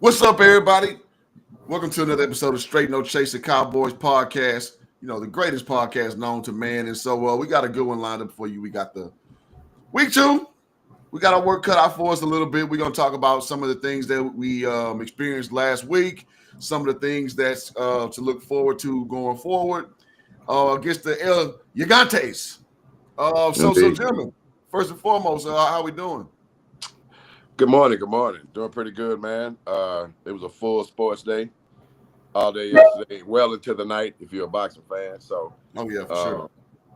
What's up, everybody? Welcome to another episode of Straight No Chaser Cowboys podcast. You know, the greatest podcast known to man. And so we got a good one lined up for you. We got the week two. We got our work cut out for us a little bit. We're going to talk about some of the things that we experienced last week, some of the things that's to look forward to going forward against the El Gigantes. So, Indeed. gentlemen, first and foremost, how we doing? Good morning. Good morning. Doing pretty good, man. It was a full sports day all day yesterday, well into the night if you're a boxing fan. So, Oh, yeah, for uh, sure.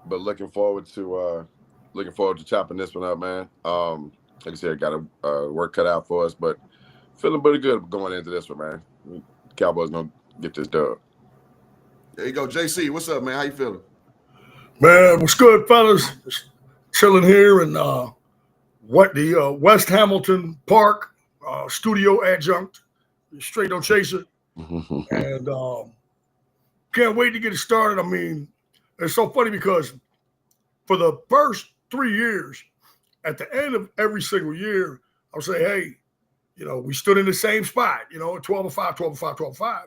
but looking forward to chopping this one up, man. Like I said, got a work cut out for us, but feeling pretty good going into this one, man. Cowboys gonna get this dub. There you go. JC, what's up, man? How you feeling? Man, what's good, fellas? Just chilling here in what the West Hamilton Park studio adjunct, straight on chaser, and can't wait to get it started. I mean, it's so funny because for the first 3 years, at the end of every single year, I'll say, hey, we stood in the same spot, 12-5, 12-5, 12-5.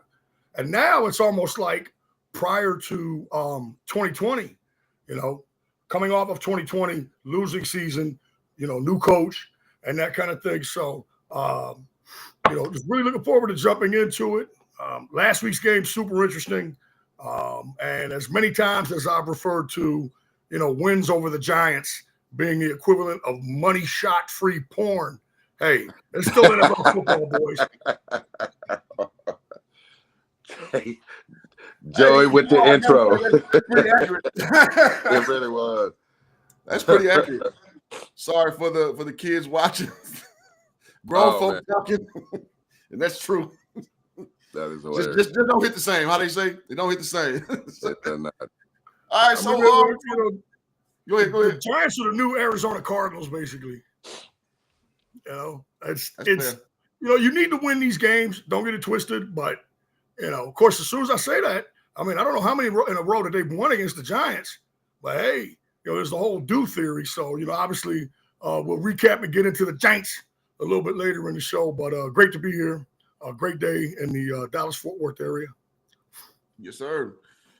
And now it's almost like prior to 2020, coming off of 2020, losing season, new coach and that kind of thing. So, just really looking forward to jumping into it. Last week's game, super interesting. And as many times as I've referred to, wins over the Giants being the equivalent of money shot free porn. Hey, it's still NFL football, boys. Hey, Joey with the intro. That's pretty accurate. It really was. That's pretty accurate. Sorry for the kids watching. Grown folk talking. And that's true. That is hilarious. Just don't hit the same. How they say? They don't hit the same. They're not. All right, so go ahead. The Giants are the new Arizona Cardinals, basically. It's fair. you need to win these games. Don't get it twisted, but of course, as soon as I say that, I mean I don't know how many in a row that they've won against the Giants, but hey, there's the whole do theory. So obviously, we'll recap and get into the Giants a little bit later in the show. But great to be here. A great day in the Dallas-Fort Worth area. Yes, sir.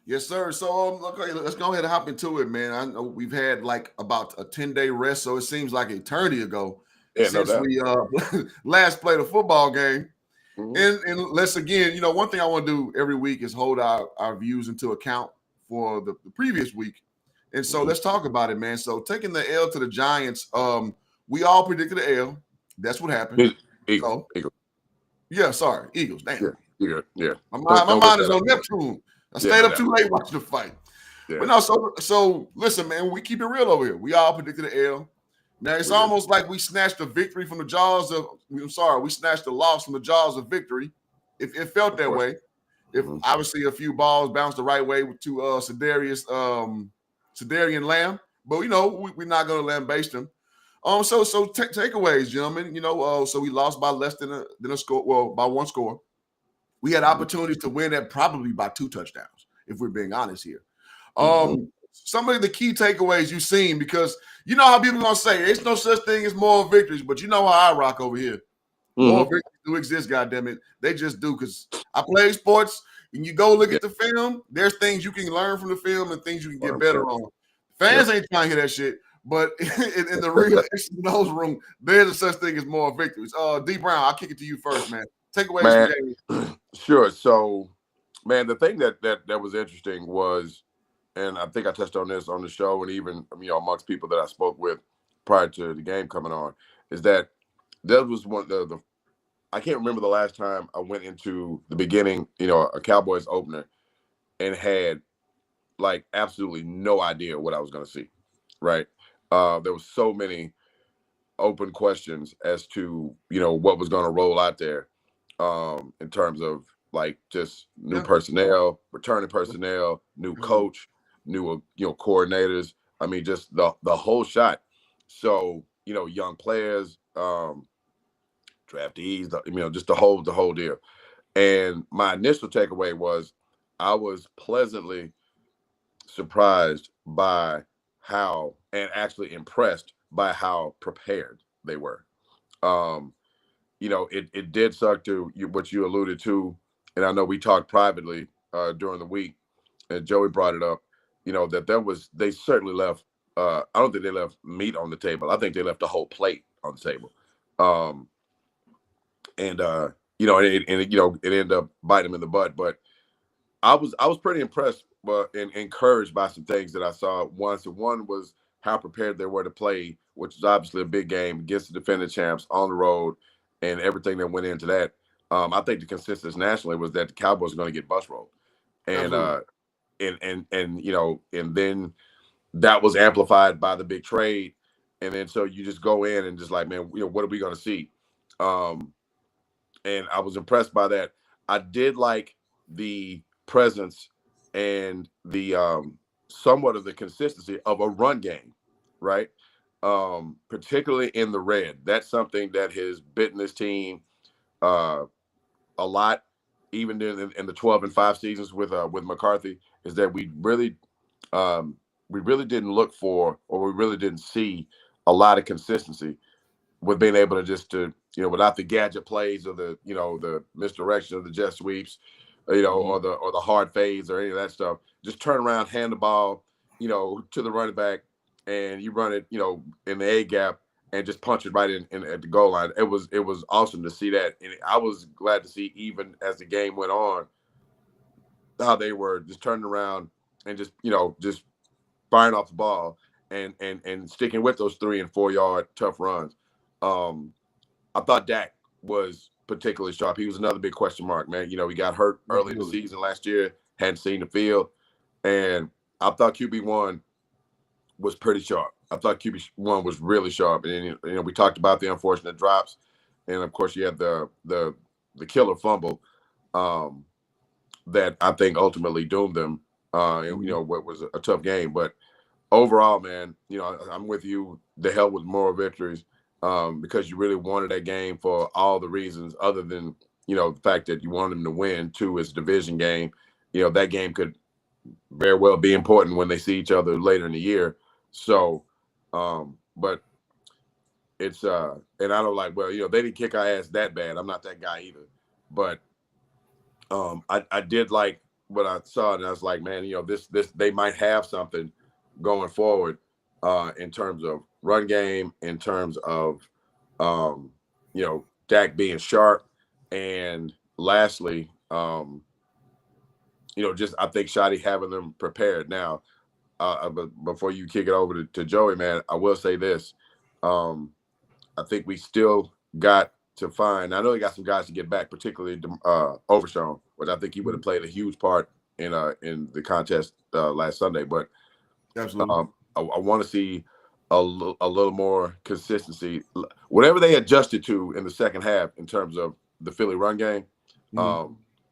Yes, sir. So okay, let's go ahead and hop into it, man. I know we've had like about a 10-day rest, so it seems like eternity ago since we last played a football game. Mm-hmm. And let's again, one thing I want to do every week is hold our views into account for the previous week. And so let's talk about it, man. So taking the L to the Giants, we all predicted the L. That's what happened. Eagles. Yeah, sorry, Eagles. Damn. Yeah. My mind is on Neptune. I stayed up too late watching the fight. Yeah. But no, so listen, man, we keep it real over here. We all predicted the L. Now it's almost like we snatched a victory from the jaws of. We snatched the loss from the jaws of victory. It felt that way. If obviously a few balls bounced the right way to Sedarian Lamb, but we're not going to lambaste him. So takeaways, gentlemen. So we lost by less than a score. Well, by one score. We had opportunities to win at probably by 2 touchdowns, if we're being honest here. Some of the key takeaways you've seen, because you know how people are going to say, there's no such thing as moral victories, but you know how I rock over here. Moral victories do exist, goddammit. They just do, because I play sports, and you go look at the film, there's things you can learn from the film and things you can get better on. Fans ain't trying to hear that shit, but in the real nose room, there's a such thing as moral victories. D. Brown, I'll kick it to you first, man. Takeaways from the game. Sure. So, man, the thing that was interesting was, and I think I touched on this on the show, and even amongst people that I spoke with prior to the game coming on, is that there was one the I can't remember the last time I went into the beginning, a Cowboys opener, and had like absolutely no idea what I was going to see. Right? There was so many open questions as to what was going to roll out there, in terms of like just new personnel, returning personnel, new coach, new coordinators. I mean, just the whole shot. So young players, draftees, just the whole deal. And my initial takeaway was I was pleasantly surprised by how, and actually impressed by how prepared they were. it did suck to what you alluded to, and I know we talked privately during the week, and Joey brought it up. That they certainly left. I don't think they left meat on the table. I think they left a whole plate on the table, and it ended up biting them in the butt. But I was pretty impressed, and encouraged by some things that I saw. One was how prepared they were to play, which is obviously a big game against the defending champs on the road, and everything that went into that. I think the consensus nationally was that the Cowboys are going to get bus rolled, and and then that was amplified by the big trade, and then so you just go in and just like, man, what are we going to see? And I was impressed by that. I did like the presence and the somewhat of the consistency of a run game, right? Particularly in the red. That's something that has bitten this team a lot, even in the 12-5 seasons with McCarthy, is that we really didn't look for, or we really didn't see a lot of consistency with being able to without the gadget plays or the misdirection of the jet sweeps, or the hard fades or any of that stuff. Just turn around, hand the ball, to the running back, and you run it, in the A gap and just punch it right in at the goal line. It was awesome to see that, and I was glad to see, even as the game went on, how they were just turning around and just firing off the ball and sticking with those 3 and 4 yard tough runs. I thought Dak was particularly sharp. He was another big question mark, man. He got hurt early in the season last year, hadn't seen the field, and I thought QB1 was pretty sharp. I thought QB1 was really sharp, and we talked about the unfortunate drops, and of course you had the killer fumble that I think ultimately doomed them. What was a tough game, but overall, man, I'm with you. The hell with moral victories. Because you really wanted that game for all the reasons other than, the fact that you wanted them to win. 2, it's a division game. That game could very well be important when they see each other later in the year. So, but it's, and I don't like, well, they didn't kick our ass that bad. I'm not that guy either. But I did like what I saw, and I was like, man, this they might have something going forward in terms of run game, in terms of Dak being sharp, and lastly, just I think Shotty having them prepared. Now, but before you kick it over to Joey, man, I will say this: I think we still got to find. I know he got some guys to get back, particularly Overshown, which I think he would have played a huge part in the contest last Sunday. But absolutely, I want to see a little more consistency. Whatever they adjusted to in the second half in terms of the Philly run game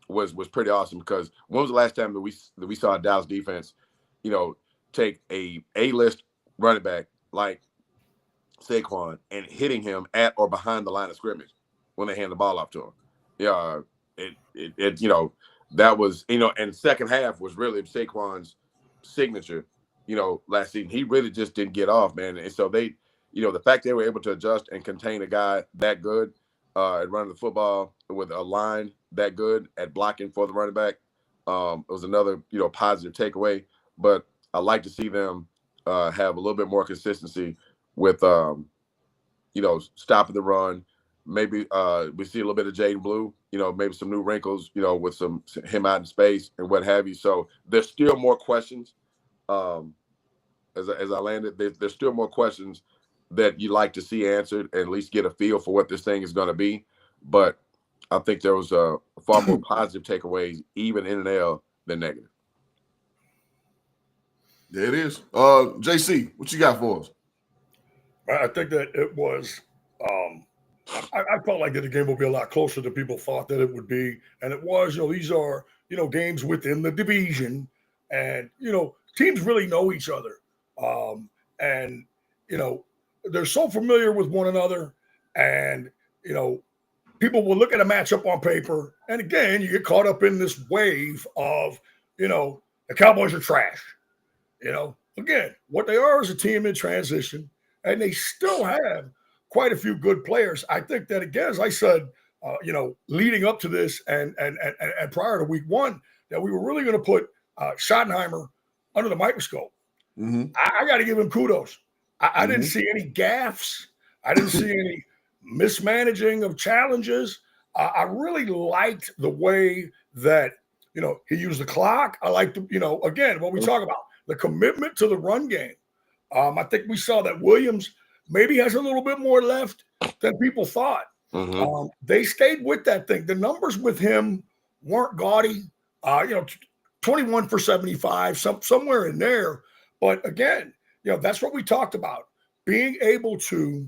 was pretty awesome, because when was the last time that we saw a Dallas defense, take a A-list running back like Saquon and hitting him at or behind the line of scrimmage when they hand the ball off to him? Yeah, that was, and second half was really Saquon's signature. Last season, he really just didn't get off, man. And so they, the fact they were able to adjust and contain a guy that good at running the football with a line that good at blocking for the running back, it was another, positive takeaway. But I like to see them have a little bit more consistency with, stopping the run. Maybe we see a little bit of Jaden Blue, maybe some new wrinkles, with him out in space and what have you. So there's still more questions. As I landed, there's still more questions that you like to see answered, and at least get a feel for what this thing is going to be. But I think there was far more positive takeaways, even in an L, than negative. There it is. JC, what you got for us? I think that it was. I felt like that the game would be a lot closer than people thought that it would be, and it was. These are games within the division, and teams really know each other, and they're so familiar with one another, and people will look at a matchup on paper, and again, you get caught up in this wave of the Cowboys are trash. Again, what they are is a team in transition, and they still have quite a few good players. I think that, again, as I said, leading up to this and prior to week one, that we were really going to put Schottenheimer under the microscope. Mm-hmm. I got to give him kudos. I didn't see any gaffes. I didn't see any mismanaging of challenges. I really liked the way that, he used the clock. I liked, again, what we talk about, the commitment to the run game. I think we saw that Williams maybe has a little bit more left than people thought. Mm-hmm. They stayed with that thing. The numbers with him weren't gaudy. 21 for 75, somewhere in there. But again, that's what we talked about, being able to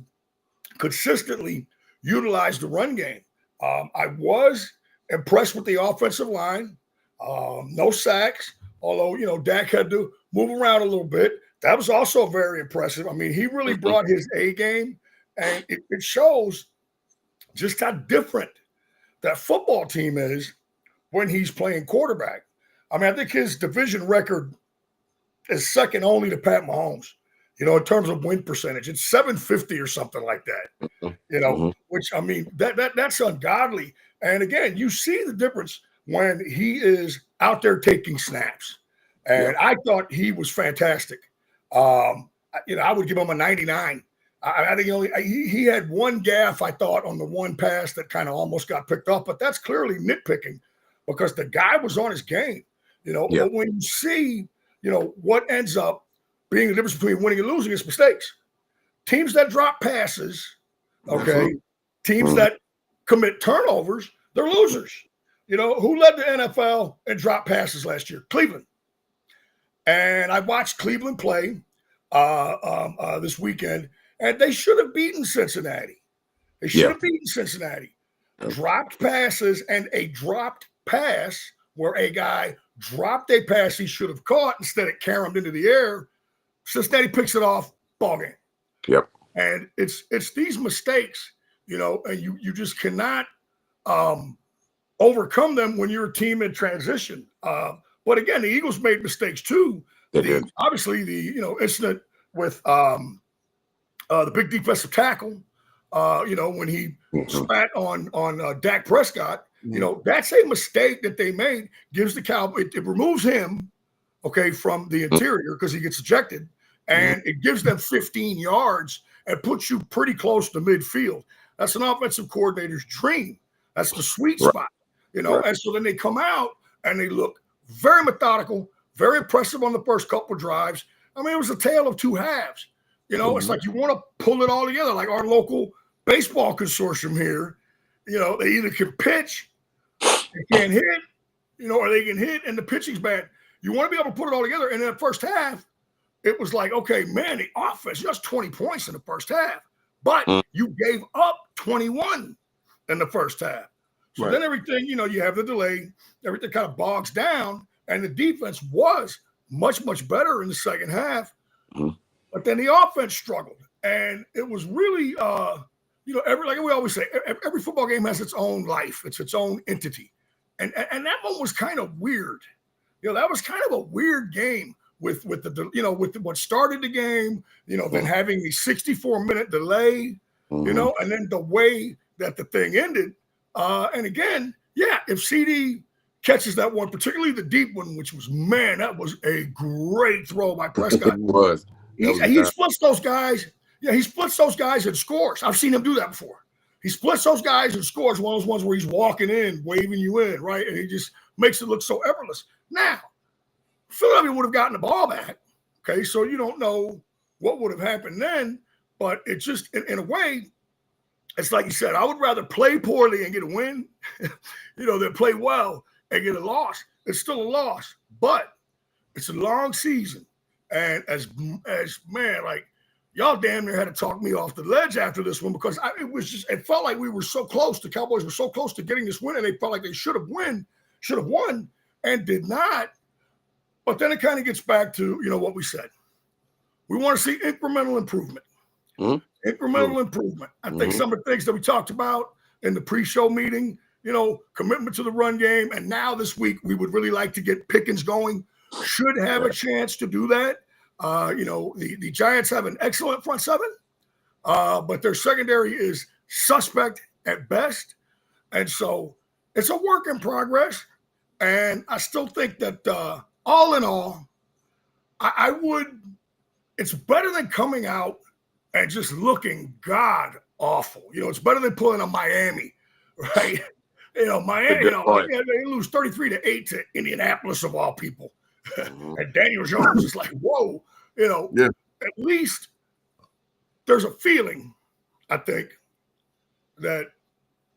consistently utilize the run game. I was impressed with the offensive line. No sacks, although, Dak had to move around a little bit. That was also very impressive. I mean, he really brought his A game, and it shows just how different that football team is when he's playing quarterback. I mean, I think his division record is second only to Pat Mahomes, in terms of win percentage. It's 750 or something like that, which, I mean, that's ungodly. And again, you see the difference when he is out there taking snaps. And I thought he was fantastic. I would give him a 99. I think he had one gaffe, I thought, on the one pass that kind of almost got picked up, but that's clearly nitpicking because the guy was on his game, But when you see, what ends up being the difference between winning and losing is mistakes. Teams that drop passes, teams that commit turnovers, they're losers. Who led the NFL in drop passes last year? Cleveland. And I watched Cleveland play this weekend, and they should have beaten Cincinnati. They should have beaten Cincinnati. Dropped passes, and a dropped pass where a guy dropped a pass he should have caught instead of caromed into the air. Cincinnati picks it off, ball game. Yep. And it's these mistakes, and you just cannot overcome them when you're a team in transition. But again, the Eagles made mistakes too. Obviously, the incident with the big defensive tackle, when he spat on Dak Prescott, that's a mistake that they made. Gives the Cowboys, it removes him, from the interior because he gets ejected, and it gives them 15 yards and puts you pretty close to midfield. That's an offensive coordinator's dream. That's the sweet spot, And so then they come out and they look very methodical, very impressive on the first couple of drives. I mean, it was a tale of two halves. It's like you want to pull it all together, like our local baseball consortium here. They either can pitch, they can't hit, or they can hit and the pitching's bad. You want to be able to put it all together. And in the first half, it was like, okay, man, the offense, just 20 points in the first half. But you gave up 21 in the first half. So then everything, you have the delay, everything kind of bogs down, and the defense was much, much better in the second half. But then the offense struggled. And it was really, like we always say, every football game has its own life. It's its own entity. And that one was kind of weird. That was kind of a weird game with what started the game, then having the 64-minute delay, and then the way that the thing ended. And again, if CD catches that one, particularly the deep one, which was, man, that was a great throw by Prescott. He splits those guys. Yeah, he splits those guys and scores. I've seen him do that before. He splits those guys and scores, one of those ones where he's walking in, waving you in, right? And he just makes it look so effortless. Now, Philadelphia would have gotten the ball back. Okay, so you don't know what would have happened then, but it's just, in a way, it's like you said, I would rather play poorly and get a win, than play well and get a loss. It's still a loss, but it's a long season. And as man, like, y'all damn near had to talk me off the ledge after this one because it felt like we were so close. The Cowboys were so close to getting this win, and they felt like they should have won, and did not. But then it kind of gets back to, what we said. We want to see incremental improvement. Incremental improvement. I think some of the things that we talked about in the pre-show meeting, commitment to the run game, and now this week we would really like to get Pickens going. Should have a chance to do that. The Giants have an excellent front seven. but their secondary is suspect at best. And so it's a work in progress. And I still think that all in all, I would, it's better than coming out and just looking god awful. It's better than pulling a Miami, right? Miami, they lose 33-8 to Indianapolis of all people. And Daniel Jones is like, whoa, at least there's a feeling, I think, that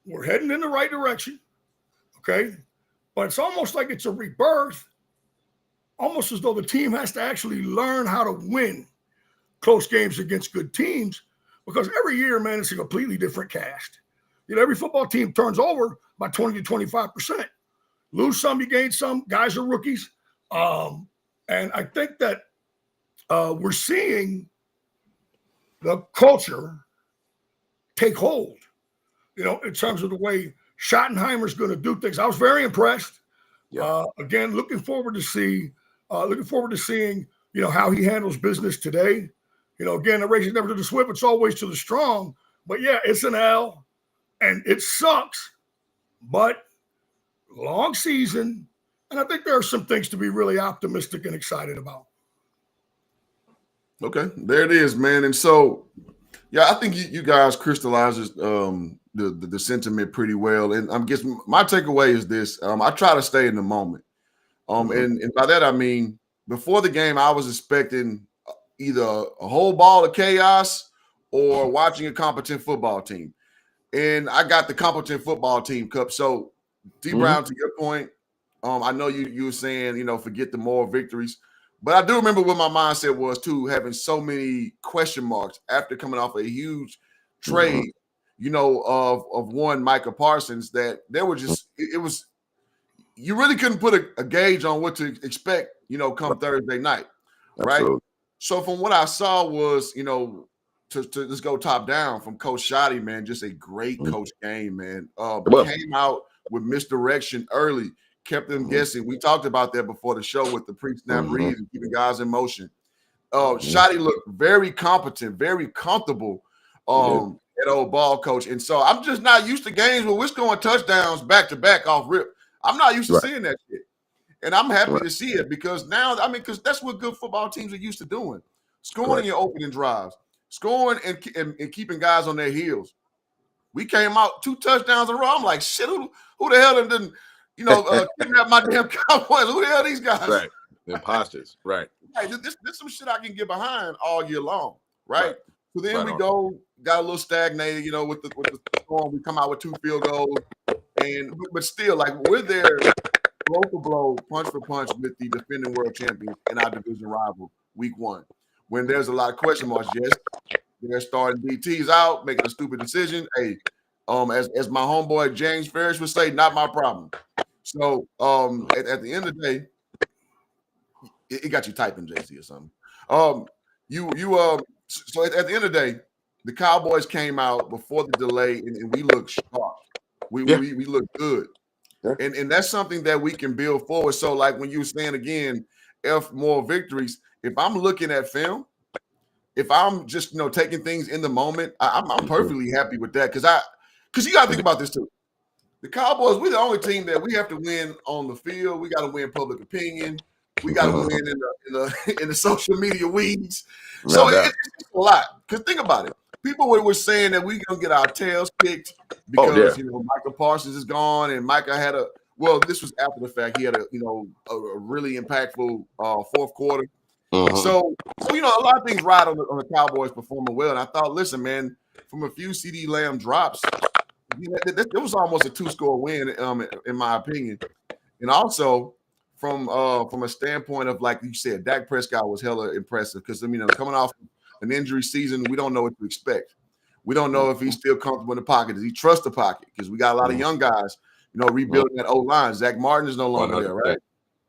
we're heading in the right direction. Okay. But it's almost like it's a rebirth, almost as though the team has to actually learn how to win close games against good teams, because every year, man, it's a completely different cast. Every football team turns over by 20 to 25%. Lose some, you gain some. Guys are rookies. And I think that we're seeing the culture take hold, in terms of the way Schottenheimer's going to do things. I was very impressed. Yeah. Again, looking forward to seeing, how he handles business today. Again, the race is never to the swift; it's always to the strong. But yeah, it's an L, and it sucks. But long season, and I think there are some things to be really optimistic and excited about. Okay, there it is, man. And so, yeah, I think you guys crystallizes the sentiment pretty well. And I guess my takeaway is this: I try to stay in the moment. And by that I mean, before the game, I was expecting either a whole ball of chaos or watching a competent football team. And I got the competent football team cup. So, D. Brown, to your point, I know you were saying, forget the moral victories. But I do remember what my mindset was, too, having so many question marks after coming off a huge trade, of one Micah Parsons, that there were just – it was – you really couldn't put a gauge on what to expect, come Thursday night, right? Absolutely. So from what I saw was, to just go top down from Coach Shoddy, man, just a great coach game, man. Came out with misdirection early, kept them guessing. We talked about that before the show with the pre-snap reads and keeping guys in motion. Shoddy looked very competent, very comfortable at old ball coach. And so I'm just not used to games where we're scoring touchdowns back-to-back off rip. I'm not used to seeing that shit. And I'm happy to see it because now, because that's what good football teams are used to doing. Scoring in your opening drives, scoring and keeping guys on their heels. We came out 2 touchdowns in a row. I'm like, shit, who the hell didn't, kidnap my damn Cowboys? Who the hell are these guys? Right. Imposters. Right. This some shit I can get behind all year long. Right. So then we got a little stagnated, with the storm. We come out with 2 field goals. But still, like, we're there blow for blow, punch for punch with the defending world champions and our division rival week 1. When there's a lot of question marks, yes, they're starting DTs out, making a stupid decision. Hey, as my homeboy James Ferris would say, not my problem. So at the end of the day, it got you typing, JC, or something. So at the end of the day, the Cowboys came out before the delay and we looked sharp. We looked good. Yeah. And that's something that we can build forward. So, like when you were saying again, more victories, if I'm looking at film, if I'm just taking things in the moment, I'm perfectly happy with that. Because you gotta think about this too. The Cowboys, we're the only team that we have to win on the field. We got to win public opinion. We got to win in the social media weeds. So it's a lot. Because think about it. People were saying that we're going to get our tails kicked because, Micah Parsons is gone and Micah had this was after the fact. He had a really impactful fourth quarter. So, a lot of things ride on the Cowboys performing well. And I thought, listen, man, from a few CD Lamb drops, it was almost a 2-score win, in my opinion. And also from a standpoint of, like you said, Dak Prescott was hella impressive because, coming off an injury season, we don't know what to expect. We don't know if he's still comfortable in the pocket. Does he trust the pocket? Because we got a lot of young guys, rebuilding that O-line. Zach Martin is no longer there, right?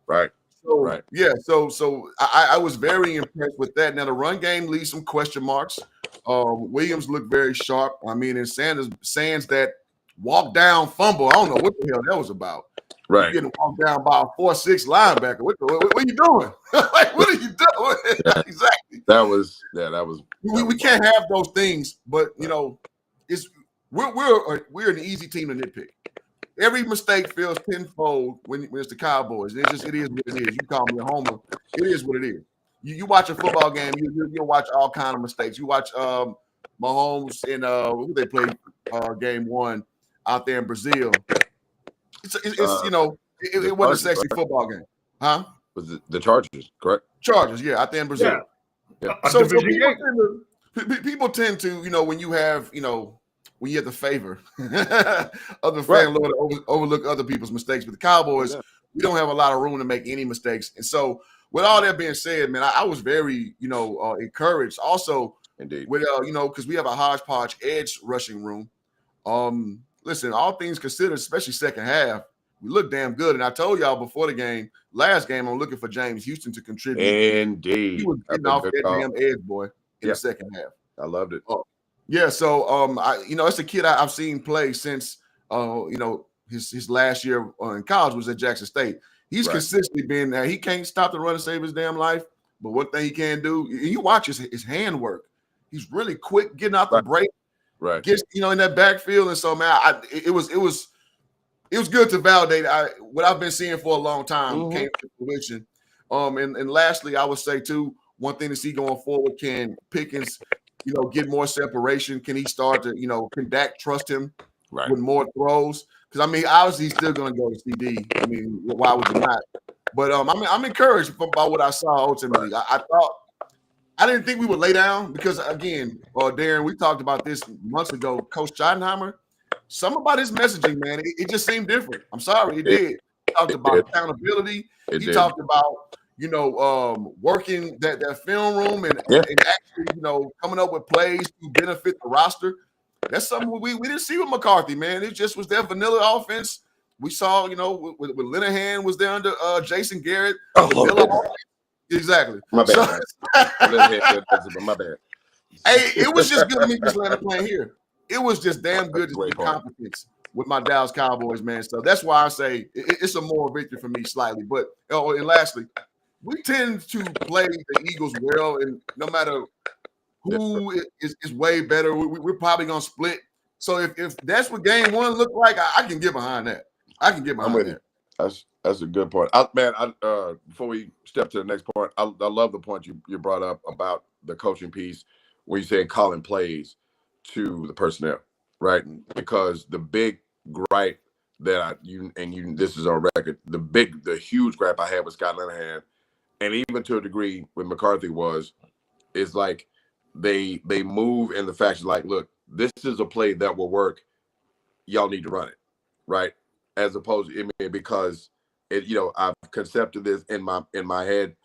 Right. So, yeah. So I was very impressed with that. Now, the run game leaves some question marks. Williams looked very sharp. And Sands that walk down fumble, I don't know what the hell that was about. Right. You're getting walked down by a 4'6" linebacker. What are you doing? Like, what are you doing? Yeah. Exactly. That was. We can't have those things, but you know, we're an easy team to nitpick. Every mistake feels tenfold when it's the Cowboys. It is what it is. You call me a homer. It is what it is. You watch a football game, you'll watch all kind of mistakes. You watch Mahomes in who they played game 1 out there in Brazil. It's you know, it wasn't a sexy football game, huh? Was it the Chargers, correct? Chargers, yeah, out there in Brazil. Yeah. So people tend to, you know, when you have the favor of the fan lord to overlook other people's mistakes. But the Cowboys, we don't have a lot of room to make any mistakes. And so, with all that being said, man, I was very, encouraged. Also, indeed, with because we have a hodgepodge edge rushing room. Listen, all things considered, especially second half, we look damn good. And I told y'all before the last game, I'm looking for James Houston to contribute. Indeed, he was getting off that damn edge, boy, in the second half. I loved it. Yeah, so it's a kid I've seen play since his last year in college was at Jackson State. He's consistently been there. He can't stop the run and save his damn life, but one thing he can do, you watch his hand work. He's really quick getting out the break. Right. Gets in that backfield, and so man, it was good to validate what I've been seeing for a long time came to fruition. And lastly, I would say too, one thing to see going forward, can Pickens get more separation? Can he start to, can Dak trust him with more throws? Because, I mean, obviously he's still going to go to CD. I mean, why would you not? But I'm encouraged by what I saw ultimately. I didn't think we would lay down because, again, Darren, we talked about this months ago. Coach Schottenheimer, something about his messaging, man, it just seemed different. I'm sorry, it did. He talked about accountability. He talked about working that film room and actually, coming up with plays to benefit the roster. That's something we didn't see with McCarthy, man. It just was their vanilla offense. We saw, with Linehan was there under Jason Garrett. Exactly. My bad. My bad. Hey, it was just good to me just letting playing here. It was just damn good to see competence with my Dallas Cowboys, man. So that's why I say it's a moral victory for me slightly. But and lastly, we tend to play the Eagles well, and no matter who is way better, we're probably gonna split. So if that's what game 1 looked like, I can get behind that. I can get behind that. That's a good point. Before we step to the next point, I love the point you brought up about the coaching piece when you said calling plays to the personnel, right? Because the big gripe that this is on record, the huge gripe I had with Scott Linehan, and even to a degree with McCarthy is like they move in the fashion like, look, this is a play that will work. Y'all need to run it, right? As opposed to because I've concepted this in my head.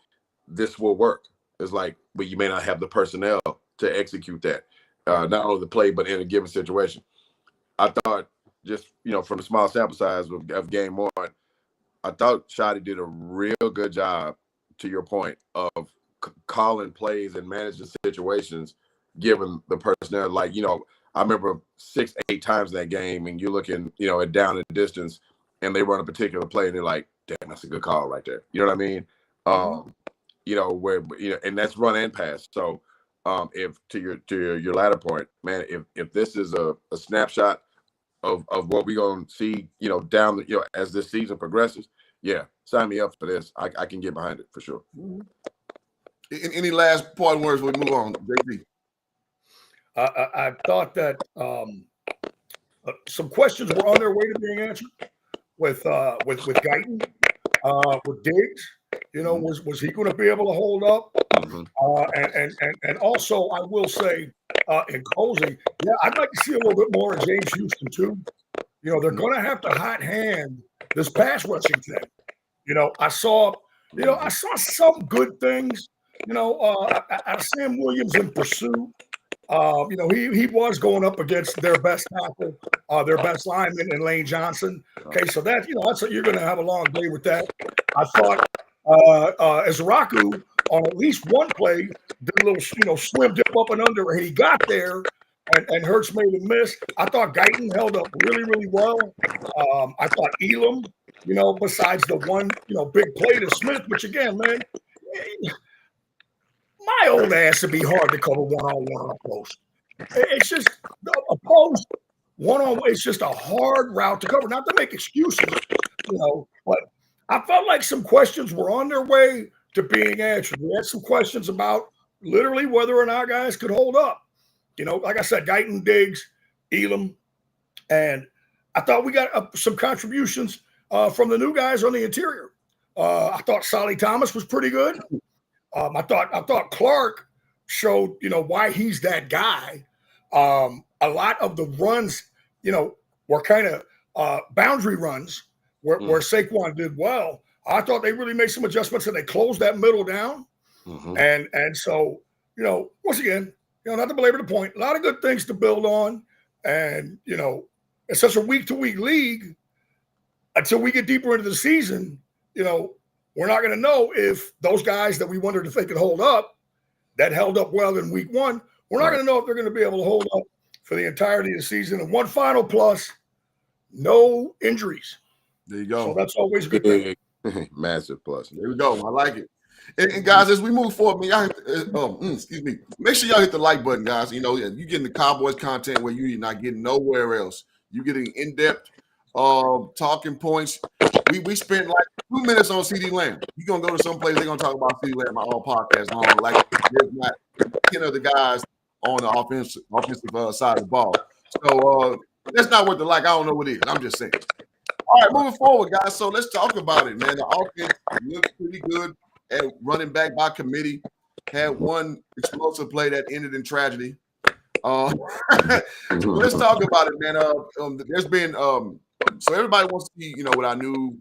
This will work. It's like, but you may not have the personnel to execute that. Not only the play, but in a given situation. I thought just from a small sample size of game 1, I thought Shotty did a real good job, to your point, of calling plays and managing situations, given the personnel. Like, I remember 6-8 times that game, and you're looking, at down and distance, and they run a particular play, and they're like, damn, that's a good call right there. You know what I mean? And that's run and pass. So if to your latter point, man, if this is a snapshot of what we're gonna see, down as this season progresses, sign me up for this. I can get behind it for sure. Any last parting words before we move on, JP? I thought that some questions were on their way to being answered with Guyton, with Diggs. Was he going to be able to hold up? And also, I will say, in closing, I'd like to see a little bit more of James Houston too. They're going to have to hot hand this pass rushing thing. I saw some good things. Out of Sam Williams in pursuit. He was going up against their best tackle, their best lineman in Lane Johnson. Okay, so that's what you're going to have a long day with that. I thought Azaraku on at least one play did a little, swim dip up and under, and he got there, and Hurts made a miss. I thought Guyton held up really, really well. I thought Elam besides the one, big play to Smith, which again, man, my old ass would be hard to cover one-on-one on a post. It's just a post one-on-one. It's just a hard route to cover. Not to make excuses, but I felt like some questions were on their way to being answered. We had some questions about literally whether or not guys could hold up. Like I said, Guyton, Diggs, Elam, and I thought we got some contributions from the new guys on the interior. I thought Solly Thomas was pretty good. I thought Clark showed, why he's that guy. A lot of the runs, were kind of boundary runs where Saquon did well. I thought they really made some adjustments and they closed that middle down. Mm-hmm. And so, once again, not to belabor the point, a lot of good things to build on. And, it's such a week-to-week league. Until we get deeper into the season, we're not going to know if those guys that we wondered if they could hold up, that held up well in week one, we're not going to know if they're going to be able to hold up for the entirety of the season. And one final plus, no injuries. There you go. So that's always a good thing. Massive plus. There we go. I like it. And guys, as we move forward, y'all excuse me. Make sure y'all hit the like button, guys. You're getting the Cowboys content where you're not getting nowhere else. You're getting in-depth talking points. We spent like 2 minutes on CeeDee Lamb. You're gonna go to some place, they're gonna talk about CeeDee Lamb all podcast long. Like there's not 10 other guys on the offensive side of the ball. So that's not what the like. I don't know what it is. I'm just saying. All right, moving forward, guys. So let's talk about it, man. The offense looks pretty good at running back by committee. Had one explosive play that ended in tragedy. Let's talk about it, man. There's been so everybody wants to see, what our new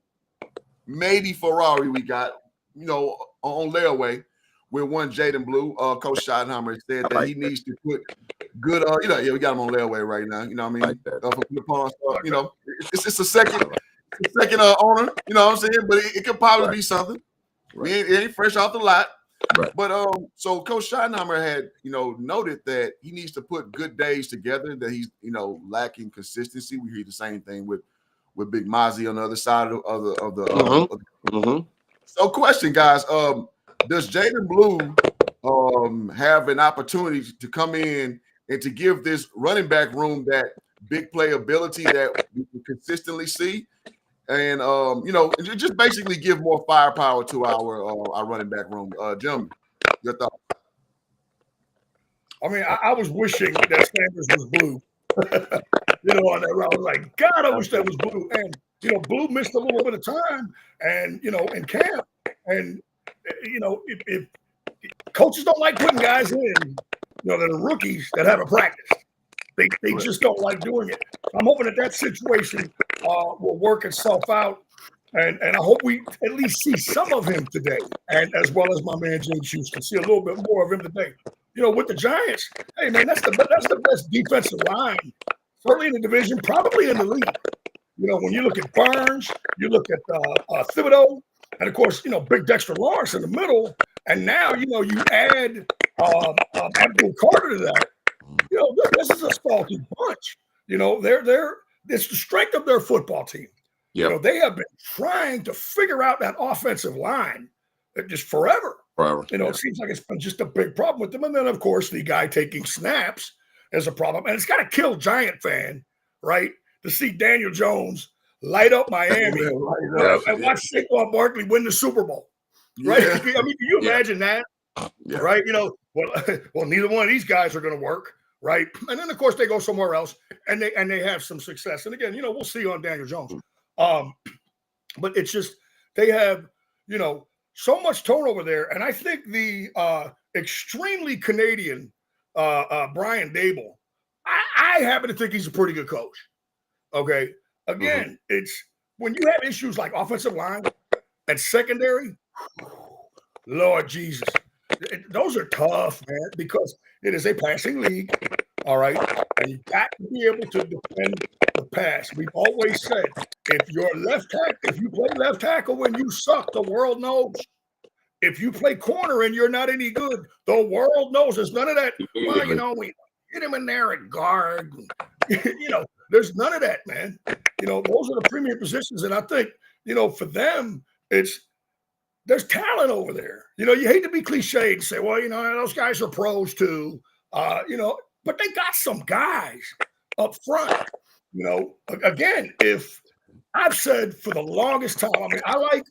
maybe Ferrari we got, on layaway with one Jaden Blue. Coach Schottenheimer said that he needs to put good. We got him on layaway right now. You know what I mean? It's a second owner. You know what I'm saying? But it could probably be something. Right. It ain't fresh off the lot. Right. But so Coach Schottenheimer had, noted that he needs to put good days together, that he's, lacking consistency. We hear the same thing with Big Mozzie on the other side of the So question, guys, does Jaden Blue have an opportunity to come in and to give this running back room that big playability that we can consistently see? And just basically give more firepower to our running back room. Jim, your thoughts? I mean, I was wishing that Sanders was blue. On that route, I was like, God, I wish that was Blue. And Blue missed a little bit of time, and in camp, and if coaches don't like putting guys in, that are rookies that haven't practiced. They just don't like doing it. I'm hoping that situation will work itself out, and I hope we at least see some of him today, and as well as my man James Houston, see a little bit more of him today. With the Giants, hey man, that's the best defensive line, certainly in the division, probably in the league. When you look at Barnes, you look at Thibodeau, and of course, Big Dexter Lawrence in the middle, and now you add Abdul Carter to that. This is a salty bunch. It's the strength of their football team. Yep. They have been trying to figure out that offensive line just forever. It seems like it's been just a big problem with them. And then, of course, the guy taking snaps is a problem. And it's got to kill Giant fan, right, to see Daniel Jones light up Miami and watch Saquon Barkley win the Super Bowl, right? Yeah. I mean, can you imagine that, right? Well, neither one of these guys are going to work, right? And then, of course, they go somewhere else, and they have some success. And again, we'll see on Daniel Jones. But it's just they have, so much turnover there. And I think the extremely Canadian Brian Dable, I happen to think he's a pretty good coach. Okay. Again, it's when you have issues like offensive line and secondary, Lord Jesus, those are tough, man, because it is a passing league. All right. And you got to be able to defend the pass. We've always said, if you play left tackle when you suck, the world knows. If you play corner and you're not any good, the world knows. There's none of that. Well, we get him in there at guard. There's none of that, man. Those are the premier positions, and I think for them, there's talent over there. You hate to be cliched and say, well, those guys are pros too, but they got some guys up front. Again, if I've said for the longest time, I mean, I like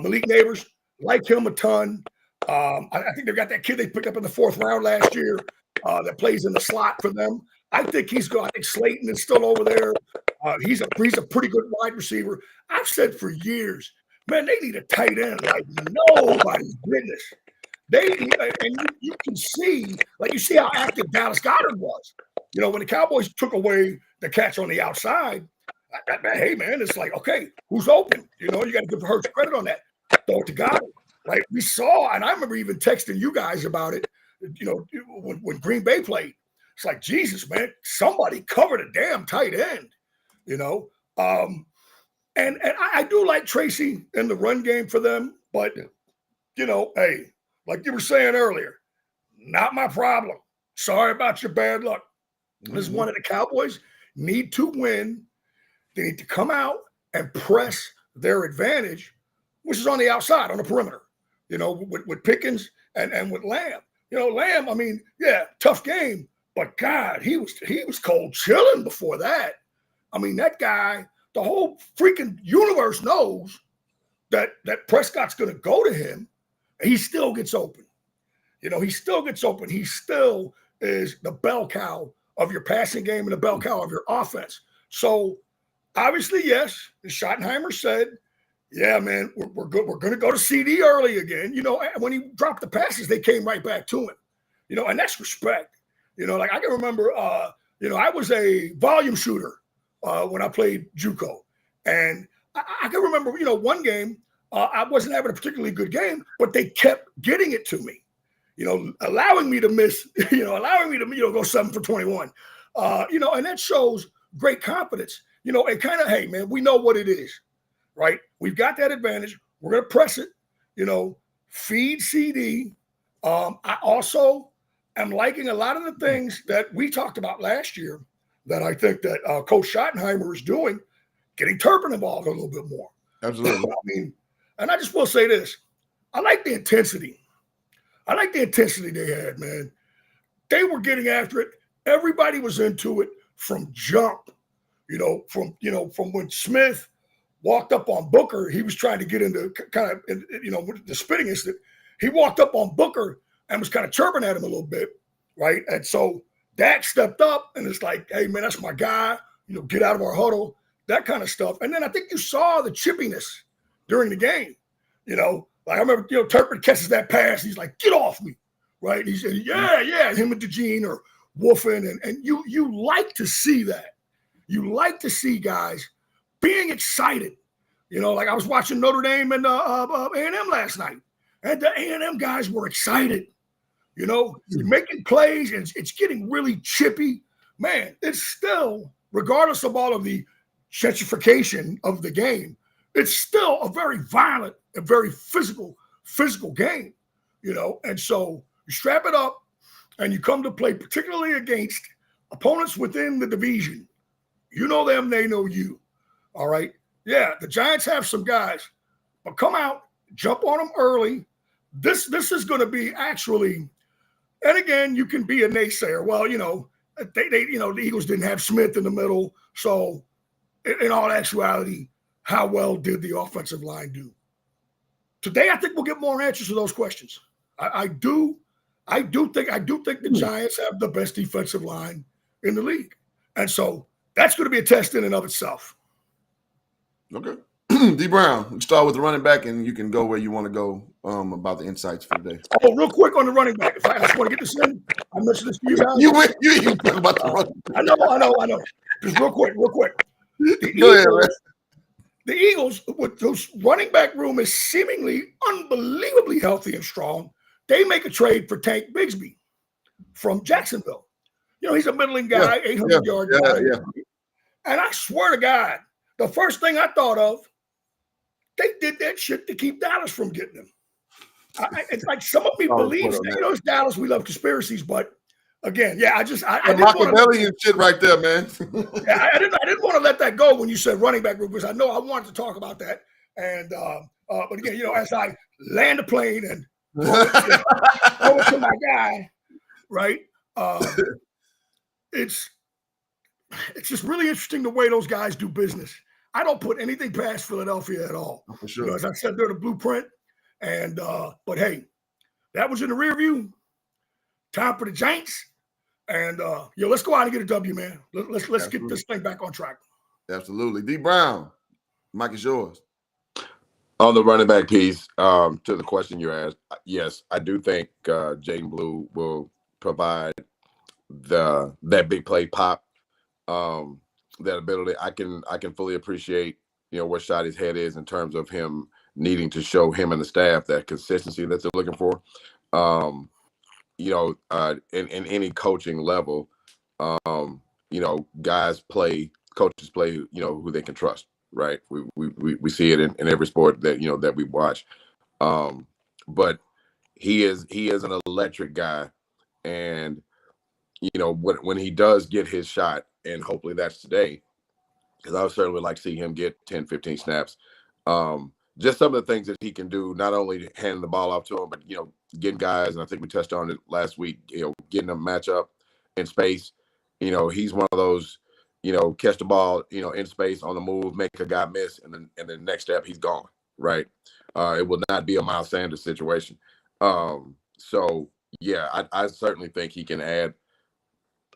Malik Neighbors, like him a ton. I think they've got that kid they picked up in the 4th round last year that plays in the slot for them. I think he's good. I think Slayton is still over there. He's a pretty good wide receiver. I've said for years, man, they need a tight end like nobody's business. And you can see, like you see how active Dallas Goedert was. When the Cowboys took away the catch on the outside, hey man, it's like, okay, who's open? You got to give Hurts credit on that. Throw it to Goedert. Right? We saw, and I remember even texting you guys about it. When Green Bay played, it's like, Jesus, man, somebody covered a damn tight end. And I do like Tracy in the run game for them, but hey, like you were saying earlier, not my problem. Sorry about your bad luck. This is one of the Cowboys need to win. They need to come out and press their advantage, which is on the outside, on the perimeter, with Pickens and with Lamb. Lamb, I mean, yeah, tough game, but God, he was cold chilling before that. I mean, that guy, the whole freaking universe knows that Prescott's going to go to him, and he still gets open. He still gets open. He still is the bell cow of your passing game and the bell cow of your offense. So, obviously, yes, Schottenheimer said, yeah, man, we're good. We're going to go to CD early again. When he dropped the passes, they came right back to him. And that's respect. Like I can remember, I was a volume shooter when I played JUCO, and I can remember, one game I wasn't having a particularly good game, but they kept getting it to me. Allowing me to miss, go 7 for 21. And that shows great confidence. And kind of, hey, man, we know what it is. Right? We've got that advantage. We're going to press it, feed CD. I also am liking a lot of the things that we talked about last year that I think that Coach Schottenheimer is doing, getting Turpin involved a little bit more. Absolutely. And I just will say this. I like the intensity. I like the intensity they had, man. They were getting after it. Everybody was into it from jump, from when Smith walked up on Booker. He was trying to get into kind of, the spitting incident. He walked up on Booker and was kind of chirping at him a little bit, right? And so Dak stepped up and it's like, hey, man, that's my guy. Get out of our huddle, that kind of stuff. And then I think you saw the chippiness during the game. Like I remember, Turpin catches that pass. He's like, get off me, right? He said, yeah, him and DeGene are woofing. And you like to see that. You like to see guys being excited, like I was watching Notre Dame and A&M last night, and the A&M guys were excited, making plays, and it's getting really chippy. Man, it's still, regardless of all of the gentrification of the game, it's still a very violent and very physical game, and so you strap it up and you come to play, particularly against opponents within the division. You know them, they know you. All right. Yeah, the Giants have some guys, but come out, jump on them early. This is going to be actually, and again, you can be a naysayer. Well, the Eagles didn't have Smith in the middle, so in all actuality, how well did the offensive line do? Today, I think we'll get more answers to those questions. I do think the Giants have the best defensive line in the league, and so that's going to be a test in and of itself. Okay. D Brown, we start with the running back, and you can go where you want to go about the insights for the day. Oh, real quick on the running back. If I just want to get this in, I mentioned this to you guys. You talking about the running back. I know. Just real quick. The Eagles, with those running back room is seemingly unbelievably healthy and strong. They make a trade for Tank Bigsby from Jacksonville. He's a middling guy, 800-yard guy. Yeah. And I swear to God, the first thing I thought of, they did that shit to keep Dallas from getting him. It's like some of me believe, it's Dallas, we love conspiracies, but again, yeah, I didn't Machiavellian shit right there, man. Yeah, I didn't want to let that go when you said running back group, because I know I wanted to talk about that. And but again, as I land the plane and throw it to my guy, right? It's just really interesting the way those guys do business. I don't put anything past Philadelphia at all. For sure. As I said, they're the blueprint. And but hey, that was in the rear view. Time for the Giants. And let's go out and get a W, man. Let's get this thing back on track. Absolutely. D Brown, Mike is yours. On the running back piece, to the question you asked, yes, I do think Jaden Blue will provide that big play pop, that ability. I can fully appreciate where Shotty's head is in terms of him needing to show him and the staff that consistency that they're looking for. In any coaching level, coaches play, who they can trust, right? We see it in every sport that we watch. But he is an electric guy, and when he does get his shot, and hopefully that's today, because I would certainly like to see him get 10, 15 snaps. Just some of the things that he can do, not only handing the ball off to him, but, getting guys, and I think we touched on it last week, getting them match up in space. He's one of those, catch the ball, in space on the move, make a guy miss, and then next step, he's gone, right? It will not be a Miles Sanders situation. So, yeah, I certainly think he can add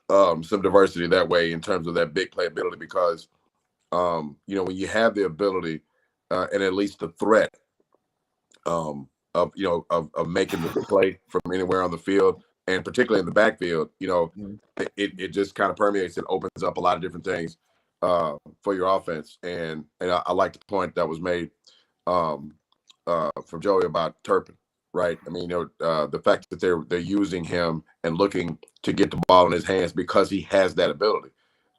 some diversity that way in terms of that big play ability, because, when you have the ability and at least the threat of making the play from anywhere on the field, and particularly in the backfield, it just kind of permeates and opens up a lot of different things for your offense. And I like the point that was made from Joey about Turpin, right? I mean, the fact that they're using him and looking to get the ball in his hands because he has that ability,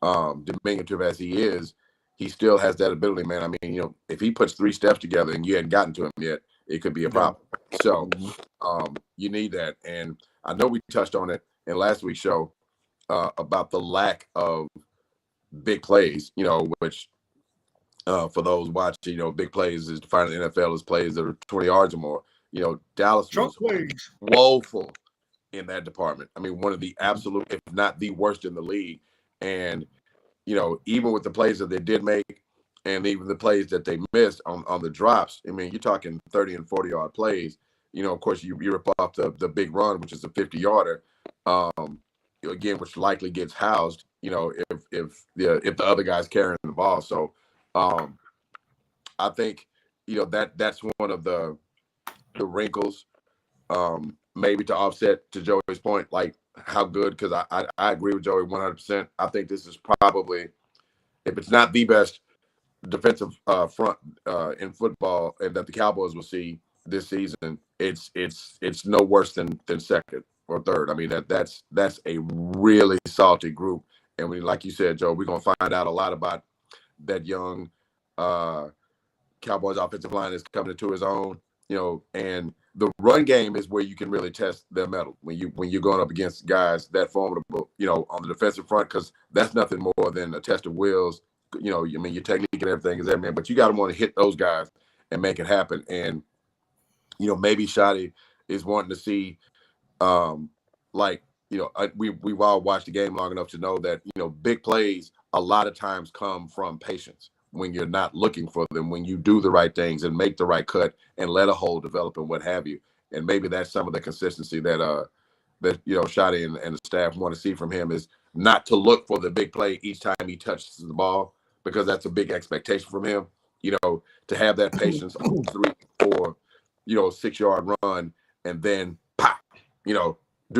diminutive as he is. He still has that ability, man. I mean, if he puts 3 steps together and you hadn't gotten to him yet, it could be a problem. So you need that. And I know we touched on it in last week's show about the lack of big plays, which for those watching, big plays is defined in the NFL as plays that are 20 yards or more. Dallas was woeful in that department. I mean, one of the absolute, if not the worst in the league. And even with the plays that they did make, and even the plays that they missed on the drops, I mean, you're talking 30 and 40-yard plays. Of course, you rip off the big run, which is a 50-yarder, again, which likely gets housed, if the other guy's carrying the ball. So I think, that's one of the wrinkles, maybe to offset to Joey's point, like how good, because I agree with Joey 100%. I think this is probably, if it's not the best defensive front in football and that the Cowboys will see this season, it's no worse than second or third. I mean, that's a really salty group. And like you said, Joe, we're gonna find out a lot about that young Cowboys offensive line is coming into his own, and the run game is where you can really test their mettle when you're going up against guys that formidable, on the defensive front, because that's nothing more than a test of wills. I mean, your technique and everything is there, man, but you got to want to hit those guys and make it happen. And, maybe Shotty is wanting to see, we've all watched the game long enough to know that, big plays a lot of times come from patience when you're not looking for them, when you do the right things and make the right cut and let a hole develop and what have you. And maybe that's some of the consistency that Shotty and the staff want to see from him, is not to look for the big play each time he touches the ball, because that's a big expectation from him, to have that patience on 3, 4, 6-yard run, and then pop, do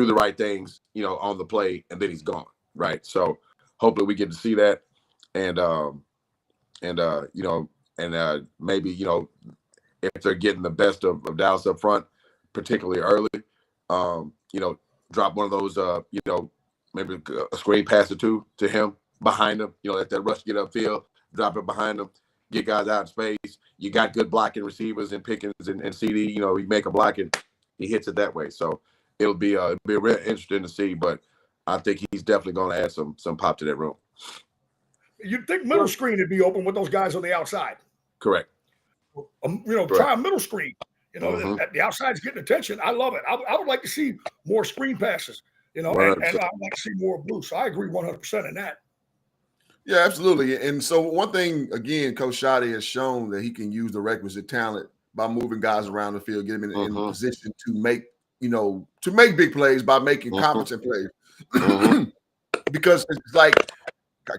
the right things, on the play, and then he's gone. Right. So hopefully we get to see that. And maybe, if they're getting the best of Dallas up front, particularly early, drop one of those, maybe a screen pass or 2 to him behind him, let that rush get upfield, drop it behind him, get guys out in space. You got good blocking receivers in Pickens and CD, you make a block and he hits it that way. So it'll be real interesting to see. But I think he's definitely going to add some pop to that room. You'd think middle screen would be open with those guys on the outside. Correct. Try a middle screen. The outside's getting attention. I love it. I would like to see more screen passes, and I would like to see more blue. So I agree 100% in that. Yeah, absolutely. And so one thing, again, Coach Shadi has shown that he can use the requisite talent by moving guys around the field, get them in a position to make, big plays by making competent plays. Because it's like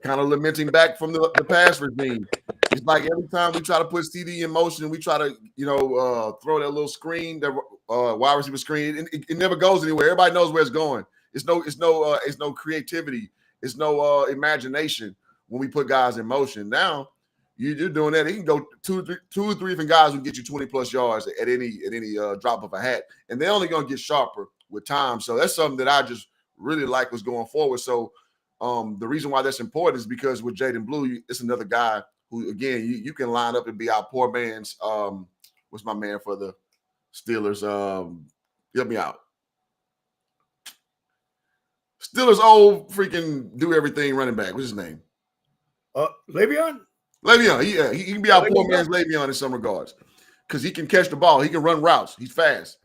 kind of lamenting back from the past regime. It's like every time we try to put CD in motion, we try to, throw that little screen, that wide receiver screen. It never goes anywhere. Everybody knows where it's going. It's no creativity. It's no imagination when we put guys in motion. Now you're doing that. He can go two or three different guys who get you 20+ yards at any drop of a hat, and they're only going to get sharper with time. So that's something that I just really like was going forward. So the reason why that's important is because with Jaden Blue, it's another guy who, again, you can line up and be our poor man's. What's my man for the Steelers? Help me out. Steelers old freaking do everything running back. What's his name? Le'Veon? Le'Veon. Yeah, he can be our poor man's Le'Veon in some regards because he can catch the ball. He can run routes. He's fast.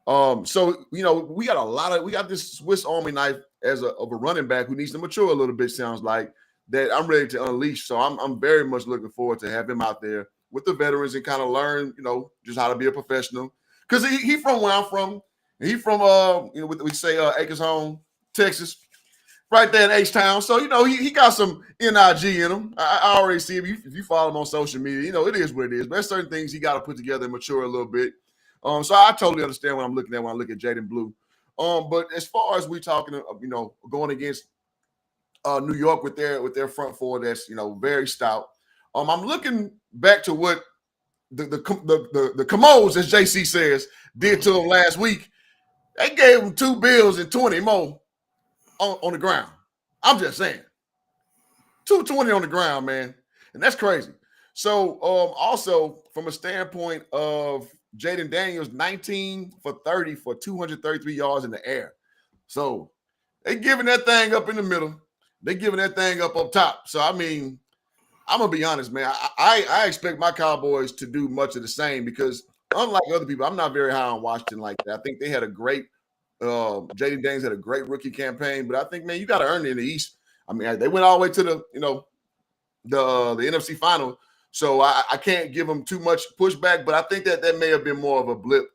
So we got this Swiss Army knife of a running back who needs to mature a little bit. Sounds like that I'm ready to unleash. So I'm very much looking forward to have him out there with the veterans and kind of learn, just how to be a professional. Because he from where I'm from. He from we say Acres Home, Texas, right there in H-Town. So he got some NIG in him. I already see him. If you follow him on social media, it is what it is. But there's certain things he got to put together and mature a little bit. So I totally understand what I'm looking at when I look at Jaden Blue. But as far as we talking, going against New York with their front four, that's very stout. I'm looking back to what the Commodes, as JC says, did to him last week. They gave him 2 bills and 20 more on the ground. I'm just saying, 220 on the ground, man, and that's crazy. So also from a standpoint of Jaden Daniels, 19 for 30 for 233 yards in the air. So they giving that thing up in the middle. They giving that thing up top. So, I mean, I'm going to be honest, man. I expect my Cowboys to do much of the same because unlike other people, I'm not very high on Washington like that. I think they had a great Jaden Daniels had a great rookie campaign, but I think, man, you got to earn it in the East. I mean, they went all the way to the NFC final. So I can't give them too much pushback, but I think that may have been more of a blip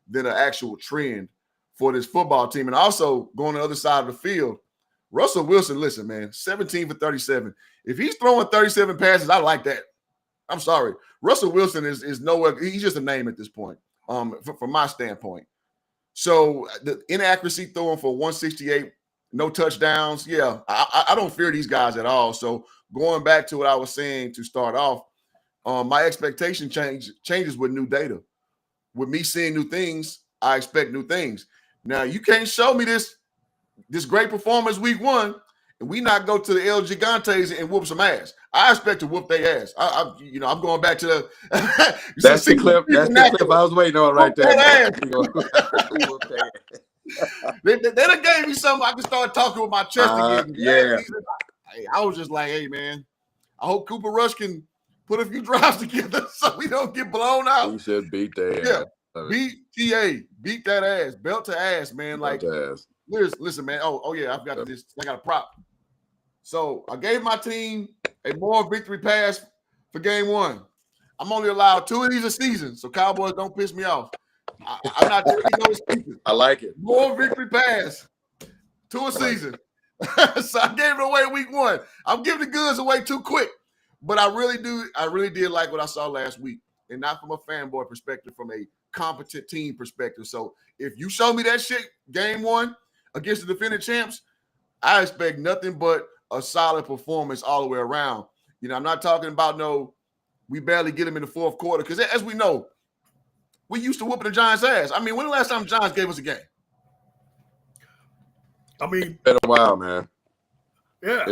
than an actual trend for this football team. And also going to the other side of the field, Russell Wilson, listen, man, 17 for 37. If he's throwing 37 passes, I like that. I'm sorry. Russell Wilson is nowhere. He's just a name at this point, from my standpoint. So the inaccuracy throwing for 168, no touchdowns. Yeah, I don't fear these guys at all. So going back to what I was saying to start off, my expectation changes with new data. With me seeing new things, I expect new things. Now, you can't show me this great performance week 1, and we not go to the El Gigantes and whoop some ass. I expect to whoop their ass. I'm going back to the that's the clip. That's the clip I was waiting on right there. They done gave me something I can start talking with my chest again. Yeah. I was just like, hey, man, I hope Cooper Rush can put a few drives together so we don't get blown out. You should beat that. Yeah, beat that ass, belt to ass, man. Like, listen, man. Oh yeah, I got a prop. So I gave my team a more victory pass for game 1. I'm only allowed 2 of these a season, so Cowboys don't piss me off. I'm not taking no excuses. I like it. More victory pass, 2 a season. So I gave it away week 1. I'm giving the goods away too quick. But I really did like what I saw last week, and not from a fanboy perspective, from a competent team perspective. So if you show me that shit game 1 against the defending champs, I expect nothing but a solid performance all the way around. I'm not talking about we barely get them in the fourth quarter, because as we know, we used to whooping the Giants' ass. I mean, when the last time the Giants gave us a game? I mean, it's been a while, man. Yeah,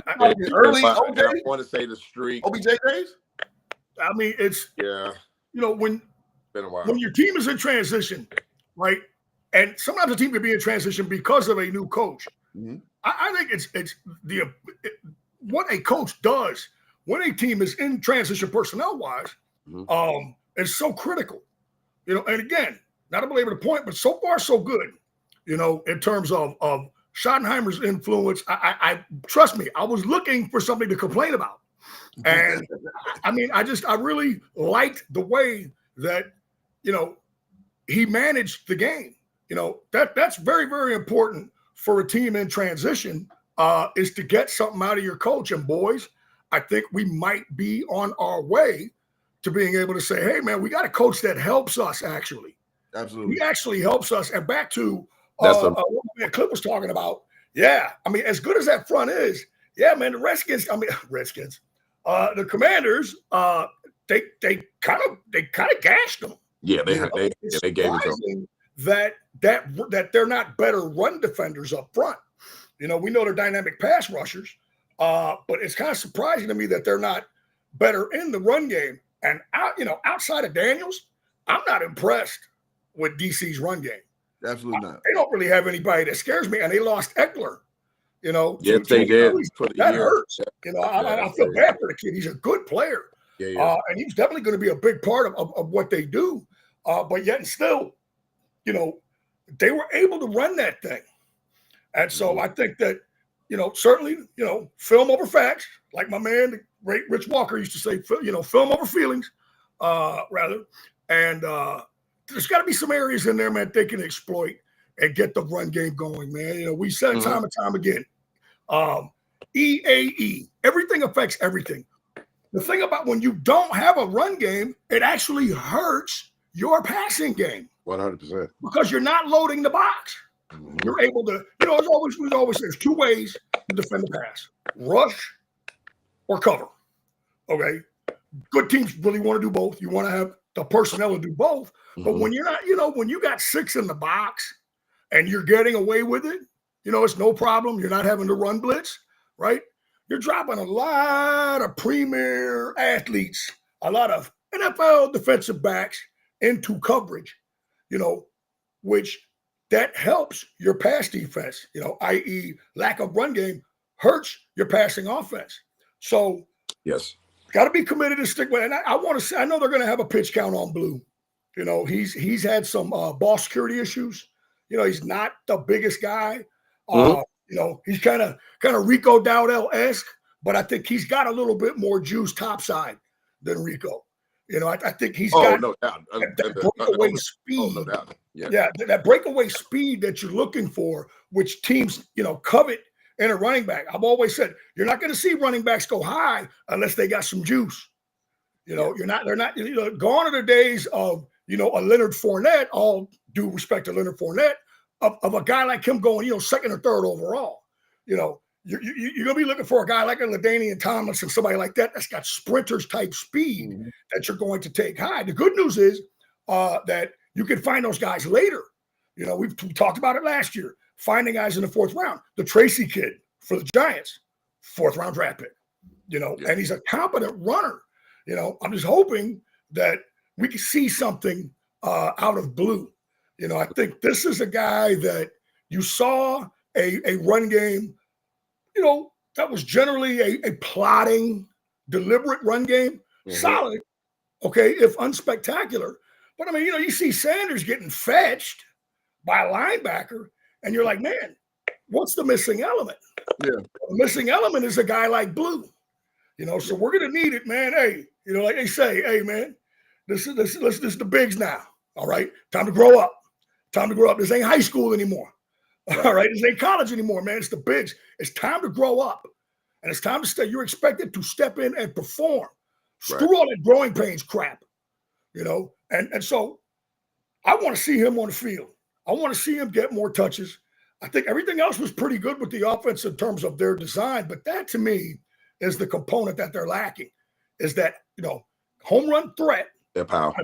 early OJ. I want to say the streak. OBJ days. I mean, it's when been a while. When your team is in transition, right, and sometimes the team can be in transition because of a new coach. Mm-hmm. I think it's what a coach does when a team is in transition personnel wise, is so critical. And again, not to belabor the point, but so far so good. In terms of Schottenheimer's influence, I trust me, I was looking for something to complain about. And I mean, I really liked the way that, he managed the game. That's very, very important for a team in transition, is to get something out of your coach. And boys, I think we might be on our way to being able to say, hey, man, we got a coach that helps us actually. Absolutely. He actually helps us. And back to what Clip was talking about. Yeah. I mean, as good as that front is, yeah, man, the Redskins, the Commanders, they kind of gashed them. Yeah, they gave it to them. That they're not better run defenders up front. We know they're dynamic pass rushers, but it's kind of surprising to me that they're not better in the run game. And outside of Daniels, I'm not impressed with DC's run game. Absolutely not. They don't really have anybody that scares me, and they lost Eckler. Yes, they did. That hurts. I feel bad for the kid. He's a good player. Yeah. And he's definitely going to be a big part of what they do. But yet and still, they were able to run that thing. And so I think that, certainly, film over facts, like my man, the great Rich Walker used to say, film over feelings, rather. And there's got to be some areas in there, man, they can exploit and get the run game going, man. We said it time and time again. EAE, everything affects everything. The thing about when you don't have a run game, it actually hurts your passing game. 100%. Because you're not loading the box. You're able to, we always say there's two ways to defend the pass: rush or cover. Okay. Good teams really want to do both. You want to have the personnel to do both. But when you're not, when you got 6 in the box and you're getting away with it, it's no problem. You're not having to run blitz, right? You're dropping a lot of premier athletes, a lot of NFL defensive backs into coverage, which that helps your pass defense, i.e. lack of run game hurts your passing offense. So yes, got to be committed to stick with it. And I want to say, I know they're going to have a pitch count on Blue. He's had some ball security issues. He's not the biggest guy. He's kind of Rico Dowdell-esque, but I think he's got a little bit more juice topside than Rico. I think he's got no doubt. that breakaway speed. No doubt. Yeah, that breakaway speed that you're looking for, which teams, covet in a running back. I've always said you're not going to see running backs go high unless they got some juice. They're not gone are the days of, a Leonard Fournette, all due respect to Leonard Fournette, of a guy like him going, second or third overall. You're going to be looking for a guy like a LaDainian Tomlinson, somebody like that that's got sprinters type speed that you're going to take high. The good news is that you can find those guys later. We talked about it last year, finding guys in the 4th round. The Tracy kid for the Giants, 4th round draft pick, and he's a competent runner. I'm just hoping that we can see something out of Blue. I think this is a guy that you saw a run game, that was generally a plotting, deliberate run game, solid, okay, if unspectacular. But, you see Sanders getting fetched by a linebacker, and you're like, man, what's the missing element? Yeah. The missing element is a guy like Blue. So we're going to need it, man. Hey, like they say, hey, man, this is the bigs now. All right, time to grow up. This ain't high school anymore. All right, this ain't college anymore, man. It's the bigs. It's time to grow up, and it's time to stay. You're expected to step in and perform. Screw all that growing pains crap, And so I want to see him on the field. I want to see him get more touches. I think everything else was pretty good with the offense in terms of their design, but that to me is the component that they're lacking. Is that home run threat? Yeah, pal.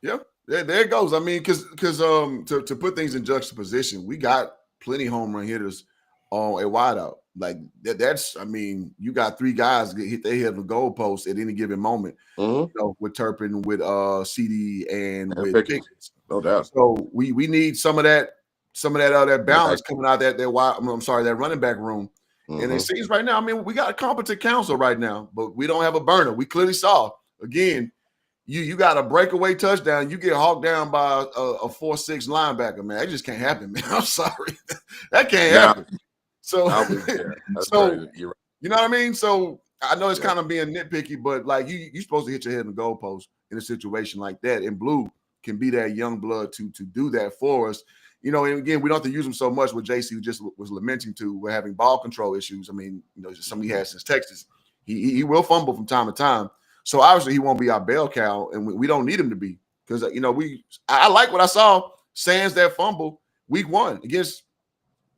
Yeah, there it goes. I mean, because to put things in juxtaposition, we got plenty home run hitters on a wideout. Like that's, you got 3 guys that hit their head on the goalpost at any given moment. With Turpin, with CD, and with Pickens. No doubt. So we need some of that some of that balance coming out that running back room. And it seems right now, I mean, we got a competent counsel right now, but we don't have a burner. We clearly saw, again, you got a breakaway touchdown, you get hawked down by a 4'6" linebacker, man. That just can't happen, man. I'm sorry. That can't happen. So, you know what I mean? So I know it's kind of being nitpicky, but like you're supposed to hit your head in the goalpost in a situation like that. And Blue can be that young blood to do that for us. You know, and again, we don't have to use him so much. What JC just was lamenting to, we're having ball control issues. I mean, you know, just something he has since Texas. He will fumble from time to time. So obviously he won't be our bell cow, and we don't need him to be, because you know I like what I saw. Sans that fumble week 1 against,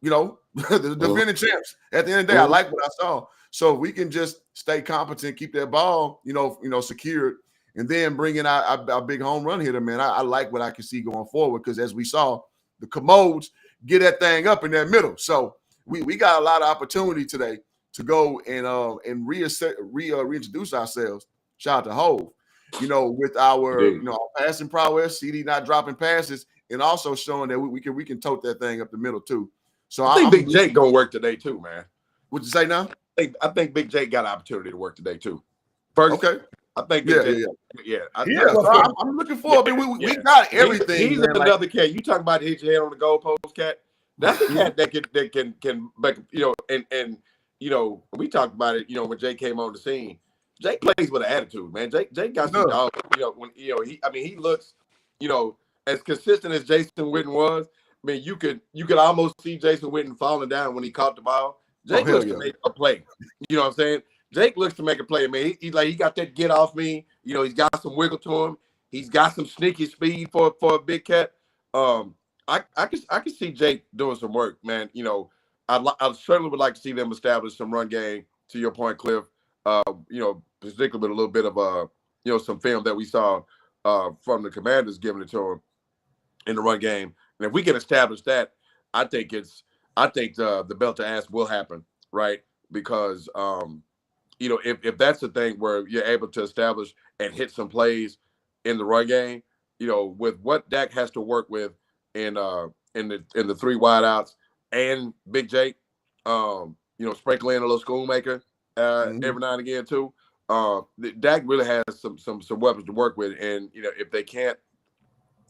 you know, the defending champs. At the end of the day, I like what I saw. So if we can just stay competent, keep that ball, you know, secured, and then bring in our big home run hitter, man. I like what I can see going forward, because as we saw, the commodes get that thing up in that middle. So we got a lot of opportunity today to go and reintroduce ourselves. Shout out to Hove, you know, with our our passing prowess, CD not dropping passes, and also showing that we can tote that thing up the middle too. So I think Big Jake gonna work today too, man. What'd you say now? I think Big Jake got an opportunity to work today too. First, okay. I think I'm looking forward. I mean, we got everything. He's another cat. You talking about hit your head on the goalpost, cat? That's a cat that can make, you know, and you know, we talked about it. You know, when Jake came on the scene, Jake plays with an attitude, man. Jake got some dog. You know, when he looks, you know, as consistent as Jason Witten was. I mean, you could almost see Jason Witten falling down when he caught the ball. Jake looks to make a play. You know what I'm saying? Jake looks to make a play. I mean, he got that get off me. You know, he's got some wiggle to him. He's got some sneaky speed for a big cat. I can see Jake doing some work, man. You know, I certainly would like to see them establish some run game. To your point, Cliff. You know, particularly with a little bit of you know, some film that we saw from the Commanders giving it to him in the run game. And if we can establish that, I think the belt to ass will happen, right? Because you know, if that's the thing where you're able to establish and hit some plays in the run game, you know, with what Dak has to work with in the 3 wideouts and Big Jake, you know, sprinkle in a little schoolmaker every now and again too. Dak really has some weapons to work with, and you know, if they can't,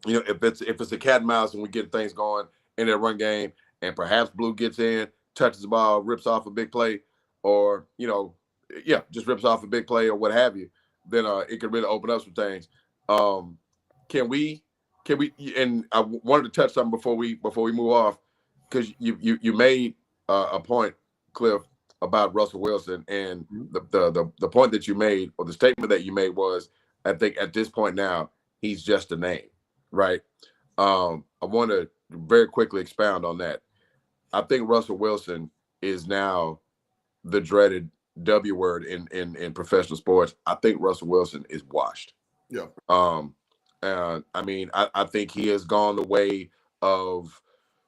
you know, if it's a cat and mouse and we get things going in that run game, and perhaps Blue gets in, touches the ball, rips off a big play, or you know, just rips off a big play or what have you, then it could really open up some things. Can we? And I wanted to touch something before we move off, because you made a point, Cliff, about Russell Wilson, and the point that you made, or the statement that you made, was, I think at this point now he's just a name, right? I want to very quickly expound on that. I think Russell Wilson is now the dreaded W word in professional sports. I think Russell Wilson is washed. Yeah. I mean, I think he has gone the way of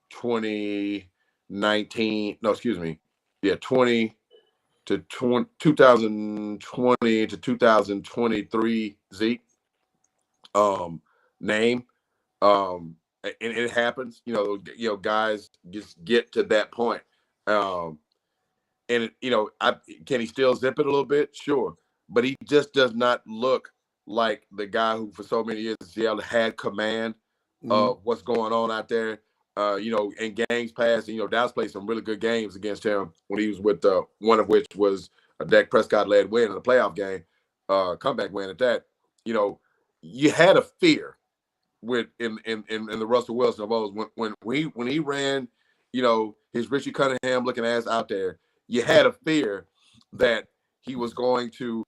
2019. No, excuse me. Yeah, 2020 to 2023 Zeke name. And it happens. You know, guys just get to that point. And you know, can he still zip it a little bit? Sure, but he just does not look like the guy who, for so many years in Seattle, had command of what's going on out there. You know, in games past, you know, Dallas played some really good games against him when he was with one of which was a Dak Prescott-led win in a playoff game, comeback win at that. You know, you had a fear in the Russell Wilson of old when he ran, you know, his Richie Cunningham looking ass out there. You had a fear that he was going to,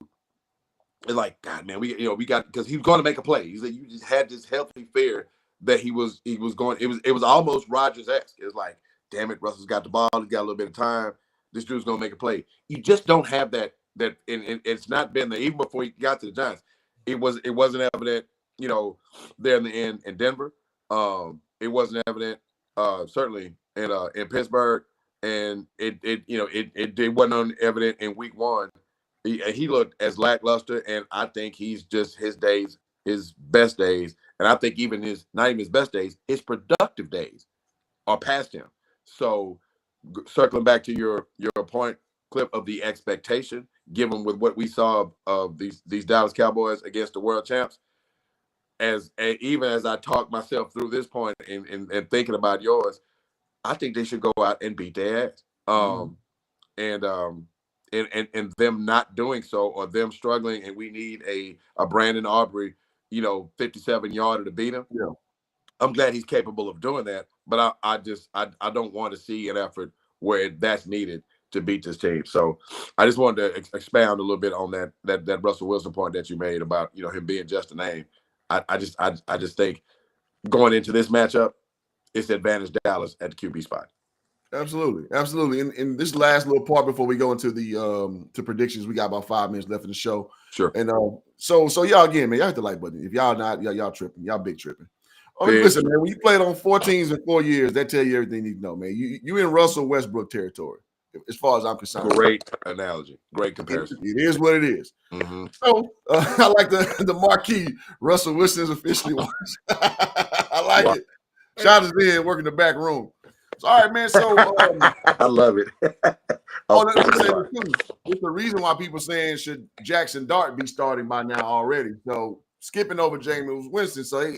like, God, man, we got, because he was going to make a play. He's like, you just had this healthy fear that he was going. It was almost Rodgers-esque. It was like, damn it, Russell's got the ball. He's got a little bit of time. This dude's going to make a play. You just don't have that. And it's not been there even before he got to the Giants. It wasn't evident, you know, there in the end in Denver. It wasn't evident certainly in Pittsburgh. And it wasn't evident in week 1. He looked as lackluster, and I think he's just his best days, and I think even not even his best days, his productive days are past him. So circling back to your point, Clip, of the expectation, given with what we saw of these Dallas Cowboys against the world champs, even as I talk myself through this point and thinking about yours, I think they should go out and beat their ass. And them not doing so, or them struggling, and we need a Brandon Aubrey, 57-yarder to beat him. Yeah. I'm glad he's capable of doing that, but I don't want to see an effort where that's needed to beat this team. So I just wanted to expound a little bit on that Russell Wilson point that you made about him being just a name. I just think going into this matchup, it's advantage Dallas at the QB spot. Absolutely. And this last little part before we go into the to predictions, we got about 5 minutes left in the show. Sure. And so y'all again, man, y'all hit the like button. If y'all not, y'all tripping. Y'all big tripping. Listen, man, when you played on 4 teams in 4 years, that tell you everything you need to know, man. You in Russell Westbrook territory, as far as I'm concerned. Great analogy. Great comparison. It is what it is. Mm-hmm. So I like the marquee. Russell Wilson is officially watched. I like it. Shot is in working the back room. So, all right, man. So I love it. Let me say this too. It's the reason why people saying should Jackson Dart be starting by now already. So skipping over Jameis Winston. So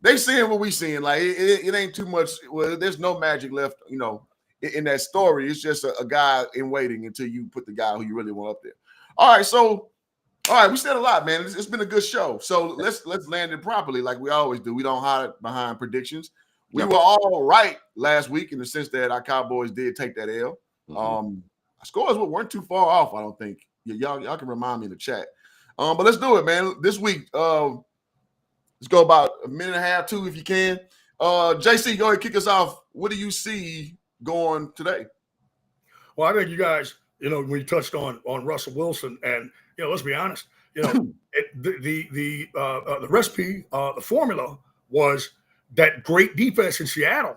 they seeing what we seeing. Like it ain't too much. Well, there's no magic left, in that story. It's just a guy in waiting until you put the guy who you really want up there. All right, we said a lot, man. It's been a good show. So let's land it properly like we always do. We don't hide behind predictions. We were all right last week in the sense that our Cowboys did take that L. Mm-hmm. Scores weren't too far off, I don't think. Y'all can remind me in the chat. But let's do it, man. This week, let's go about a minute and a half, 2 if you can. JC, go ahead, kick us off. What do you see going today? Well, I think you guys, when you touched on Russell Wilson, and let's be honest, the recipe, the formula was that great defense in Seattle,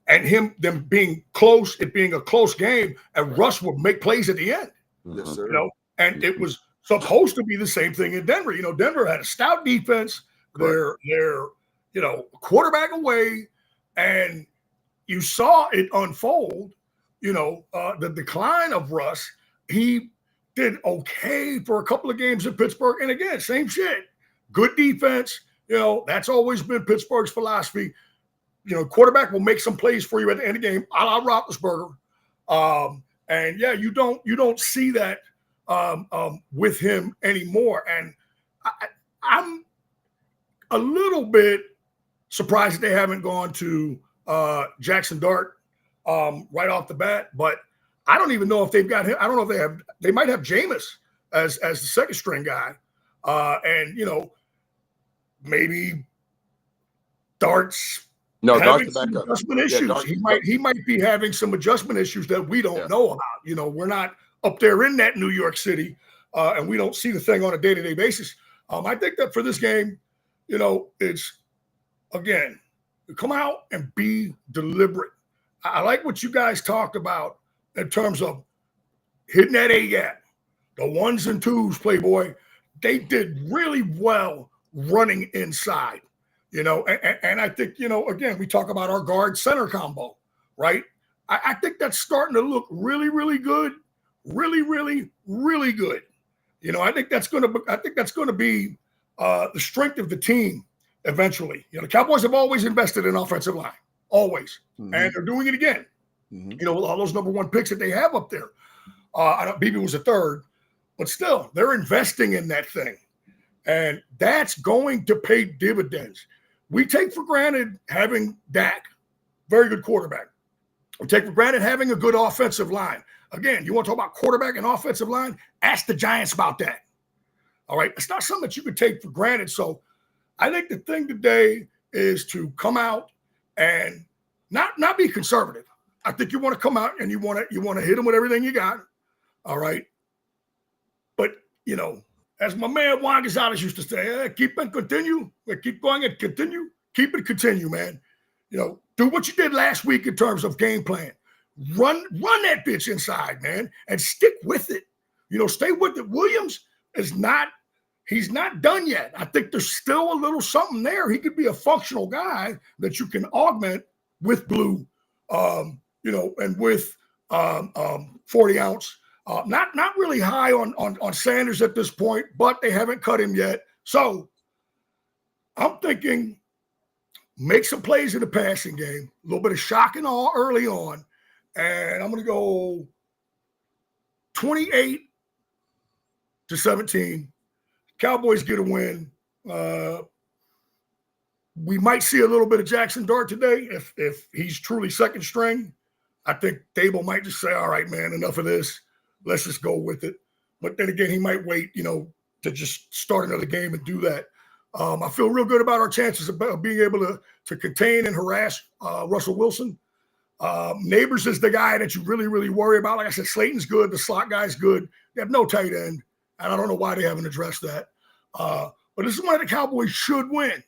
and them being close, it being a close game, and Russ would make plays at the end. Yes, sir. And it was supposed to be the same thing in Denver. Denver had a stout defense. They're quarterback away, and you saw it unfold. The decline of Russ. He did okay for a couple of games in Pittsburgh, and again, same shit. Good defense. That's always been Pittsburgh's philosophy. Quarterback will make some plays for you at the end of the game, a la Roethlisberger. And yeah, you don't see that with him anymore. And I'm a little bit surprised that they haven't gone to Jackson Dart right off the bat. But I don't even know if they've got him. I don't know if they might have Jameis as the second string guy. And maybe Dart's having some adjustment issues. He might be having some adjustment issues that we don't know about. We're not up there in that New York City, and we don't see the thing on a day-to-day basis. I think that for this game, it's again, come out and be deliberate. I like what you guys talked about in terms of hitting that A gap, the 1s and 2s, Playboy. They did really well running inside, and I think, again, we talk about our guard center combo, right? I think that's starting to look really, really good, really, really, really good. I think that's going to be the strength of the team eventually. The Cowboys have always invested in offensive line, always, and they're doing it again. With all those number 1 picks that they have up there. Beebe was a 3rd, but still, they're investing in that thing. And that's going to pay dividends. We take for granted having Dak, very good quarterback. We take for granted having a good offensive line. Again, you want to talk about quarterback and offensive line? Ask the Giants about that. All right? It's not something that you could take for granted. So I think the thing today is to come out and not be conservative. I think you want to come out and you want to hit them with everything you got. All right? But, as my man Juan Gonzalez used to say, keep and continue. Keep going and continue. Keep it continue, man. Do what you did last week in terms of game plan. Run that bitch inside, man, and stick with it. Stay with it. Williams he's not done yet. I think there's still a little something there. He could be a functional guy that you can augment with Blue and with 40 ounce. Not really high on Sanders at this point, but they haven't cut him yet. So I'm thinking make some plays in the passing game, a little bit of shock and awe early on. And I'm going to go 28-17. Cowboys get a win. We might see a little bit of Jackson Dart today if he's truly second string. I think Dable might just say, all right, man, enough of this. Let's just go with it. But then again, he might wait, to just start another game and do that. I feel real good about our chances of being able to contain and harass Russell Wilson. Neighbors is the guy that you really, really worry about. Like I said, Slayton's good. The slot guy's good. They have no tight end, and I don't know why they haven't addressed that. But this is one the Cowboys should win,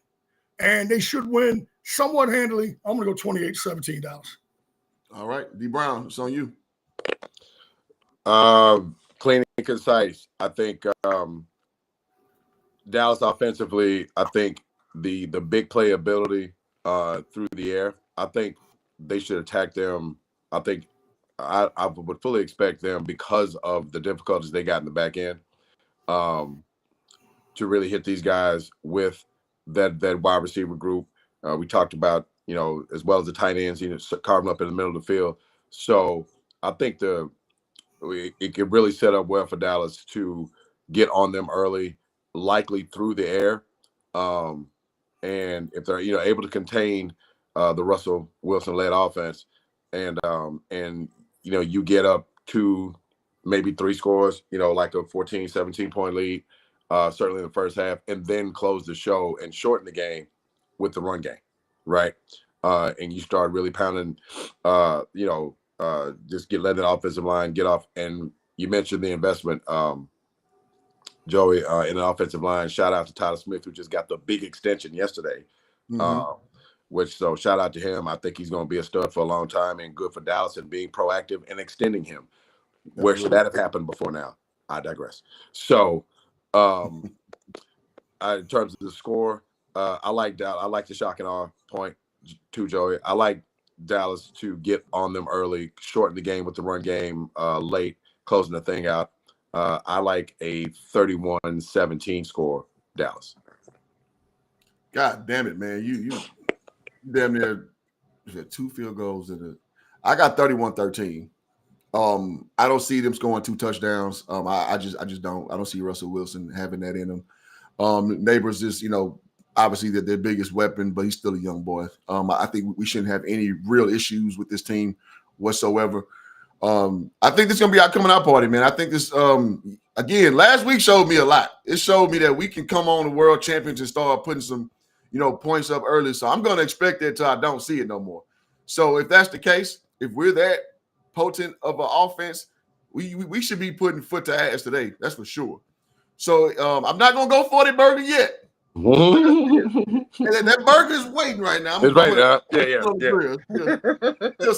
and they should win somewhat handily. I'm going to go 28-17 Dallas. All right, D. Brown, it's on you. Clean and concise. I think Dallas offensively, I think the big play ability through the air, I think they should attack them. I think I would fully expect them, because of the difficulties they got in the back end, to really hit these guys with that wide receiver group. We talked about, as well as the tight ends, carving up in the middle of the field. So I think it could really set up well for Dallas to get on them early, likely through the air. And if they're, able to contain the Russell Wilson-led offense, and you get up to maybe 3 scores, like a 14, 17-point lead, certainly in the first half, and then close the show and shorten the game with the run game, right? And you start really pounding, just letting the offensive line get off. And you mentioned the investment, Joey, in the offensive line. Shout out to Tyler Smith, who just got the big extension yesterday. So shout out to him. I think he's going to be a stud for a long time, and good for Dallas and being proactive and extending him. Where should that have happened before now? I digress. So, in terms of the score, I like Dallas. I like the shock and awe point too, Joey. I like Dallas to get on them early, shorten the game with the run game late, closing the thing out. I like a 31-17 score, Dallas. God damn it, man. You damn near 2 field goals in it. I got 31-13. I don't see them scoring 2 touchdowns. I just don't. I don't see Russell Wilson having that in him. Neighbors is, obviously their biggest weapon, but he's still a young boy. I think we shouldn't have any real issues with this team whatsoever. I think this is gonna be our coming out party, man. I think this again, last week showed me a lot. It showed me that we can come on the world champions and start putting some, points up early. So I'm gonna expect that till I don't see it no more. So if that's the case, if we're that potent of an offense, we should be putting foot to ass today. That's for sure. So I'm not gonna go 40 burger yet. And that burger's waiting right now. It's right now. Still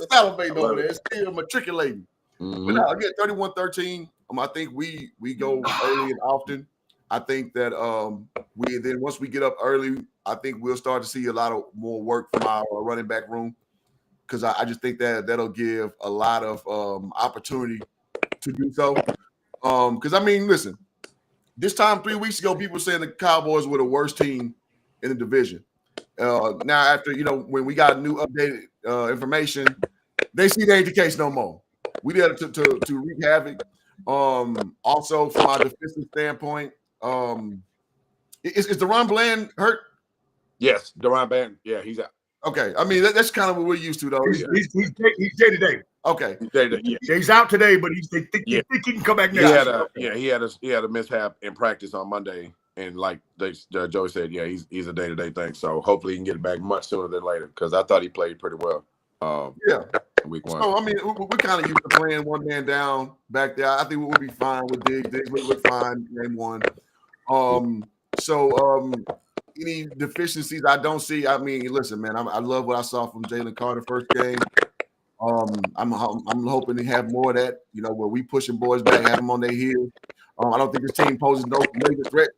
salivating over there. It's still matriculating. But now, again, 31-13. I think we go early and often. I think that once we get up early, I think we'll start to see a lot of more work from our running back room, because I just think that'll give a lot of opportunity to do so. Because listen. This time 3 weeks ago, people were saying the Cowboys were the worst team in the division. Now, after, when we got new updated information, they see that ain't the case no more. We there to wreak havoc. Also, from our defensive standpoint, is Deron Bland hurt? Yes, Deron Bland. Yeah, he's out. Okay. That's kind of what we're used to, though. He's day to day. Okay. He's out today, but they think he can come back next. He had a mishap in practice on Monday, and like Joey said, he's a day-to-day thing. So hopefully he can get it back much sooner than later, because I thought he played pretty well. Week 1. So we're kind of used to playing one man down back there. I think we'll be fine with Diggs. Diggs look fine game 1. Any deficiencies I don't see. Listen, man, I love what I saw from Jalen Carter first game. I'm hoping to have more of that, where we pushing boys back, have them on their heels. I don't think this team poses no major threat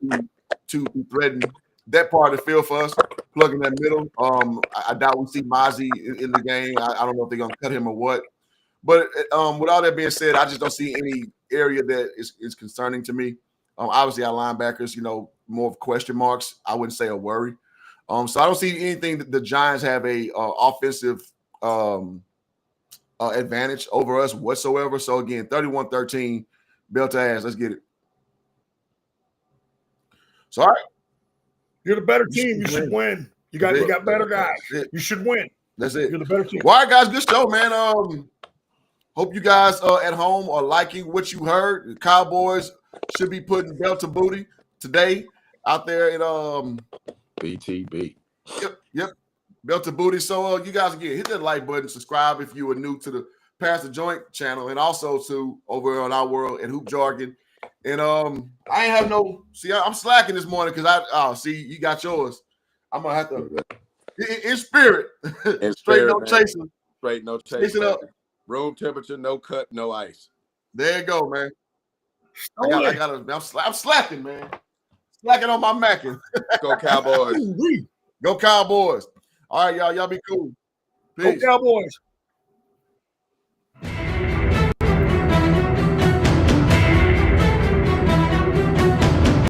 to threaten that part of the field for us. plug in that middle. I doubt we see Mozzie in the game. I don't know if they're gonna cut him or what. But with all that being said, I just don't see any area that is concerning to me. Obviously, our linebackers, more of question marks. I wouldn't say a worry. So I don't see anything that the Giants have a offensive advantage over us whatsoever. So again, 31-13, belt to ass. Let's get it. So all right, you're the better team. You should win. You got better guys. You should win. That's it. You're the better team. Well, all right, guys, good show, man. Hope you guys at home are liking what you heard. The Cowboys should be putting belt to booty today out there in BTB. Yep. Belt to booty. So you guys again hit that like button, subscribe if you are new to the Pass the Joint channel, and also to over on Our World and Hoop Jargon. And I ain't have no. See, I'm slacking this morning because see you got yours. I'm gonna have to in spirit. Straight no chasing. Straight no chasing. Up. Room temperature, no cut, no ice. There you go, man. I'm slacking, man. Slacking on my macking. Go Cowboys. Go Cowboys. All right, y'all. Y'all be cool. Peace. Go Cowboys.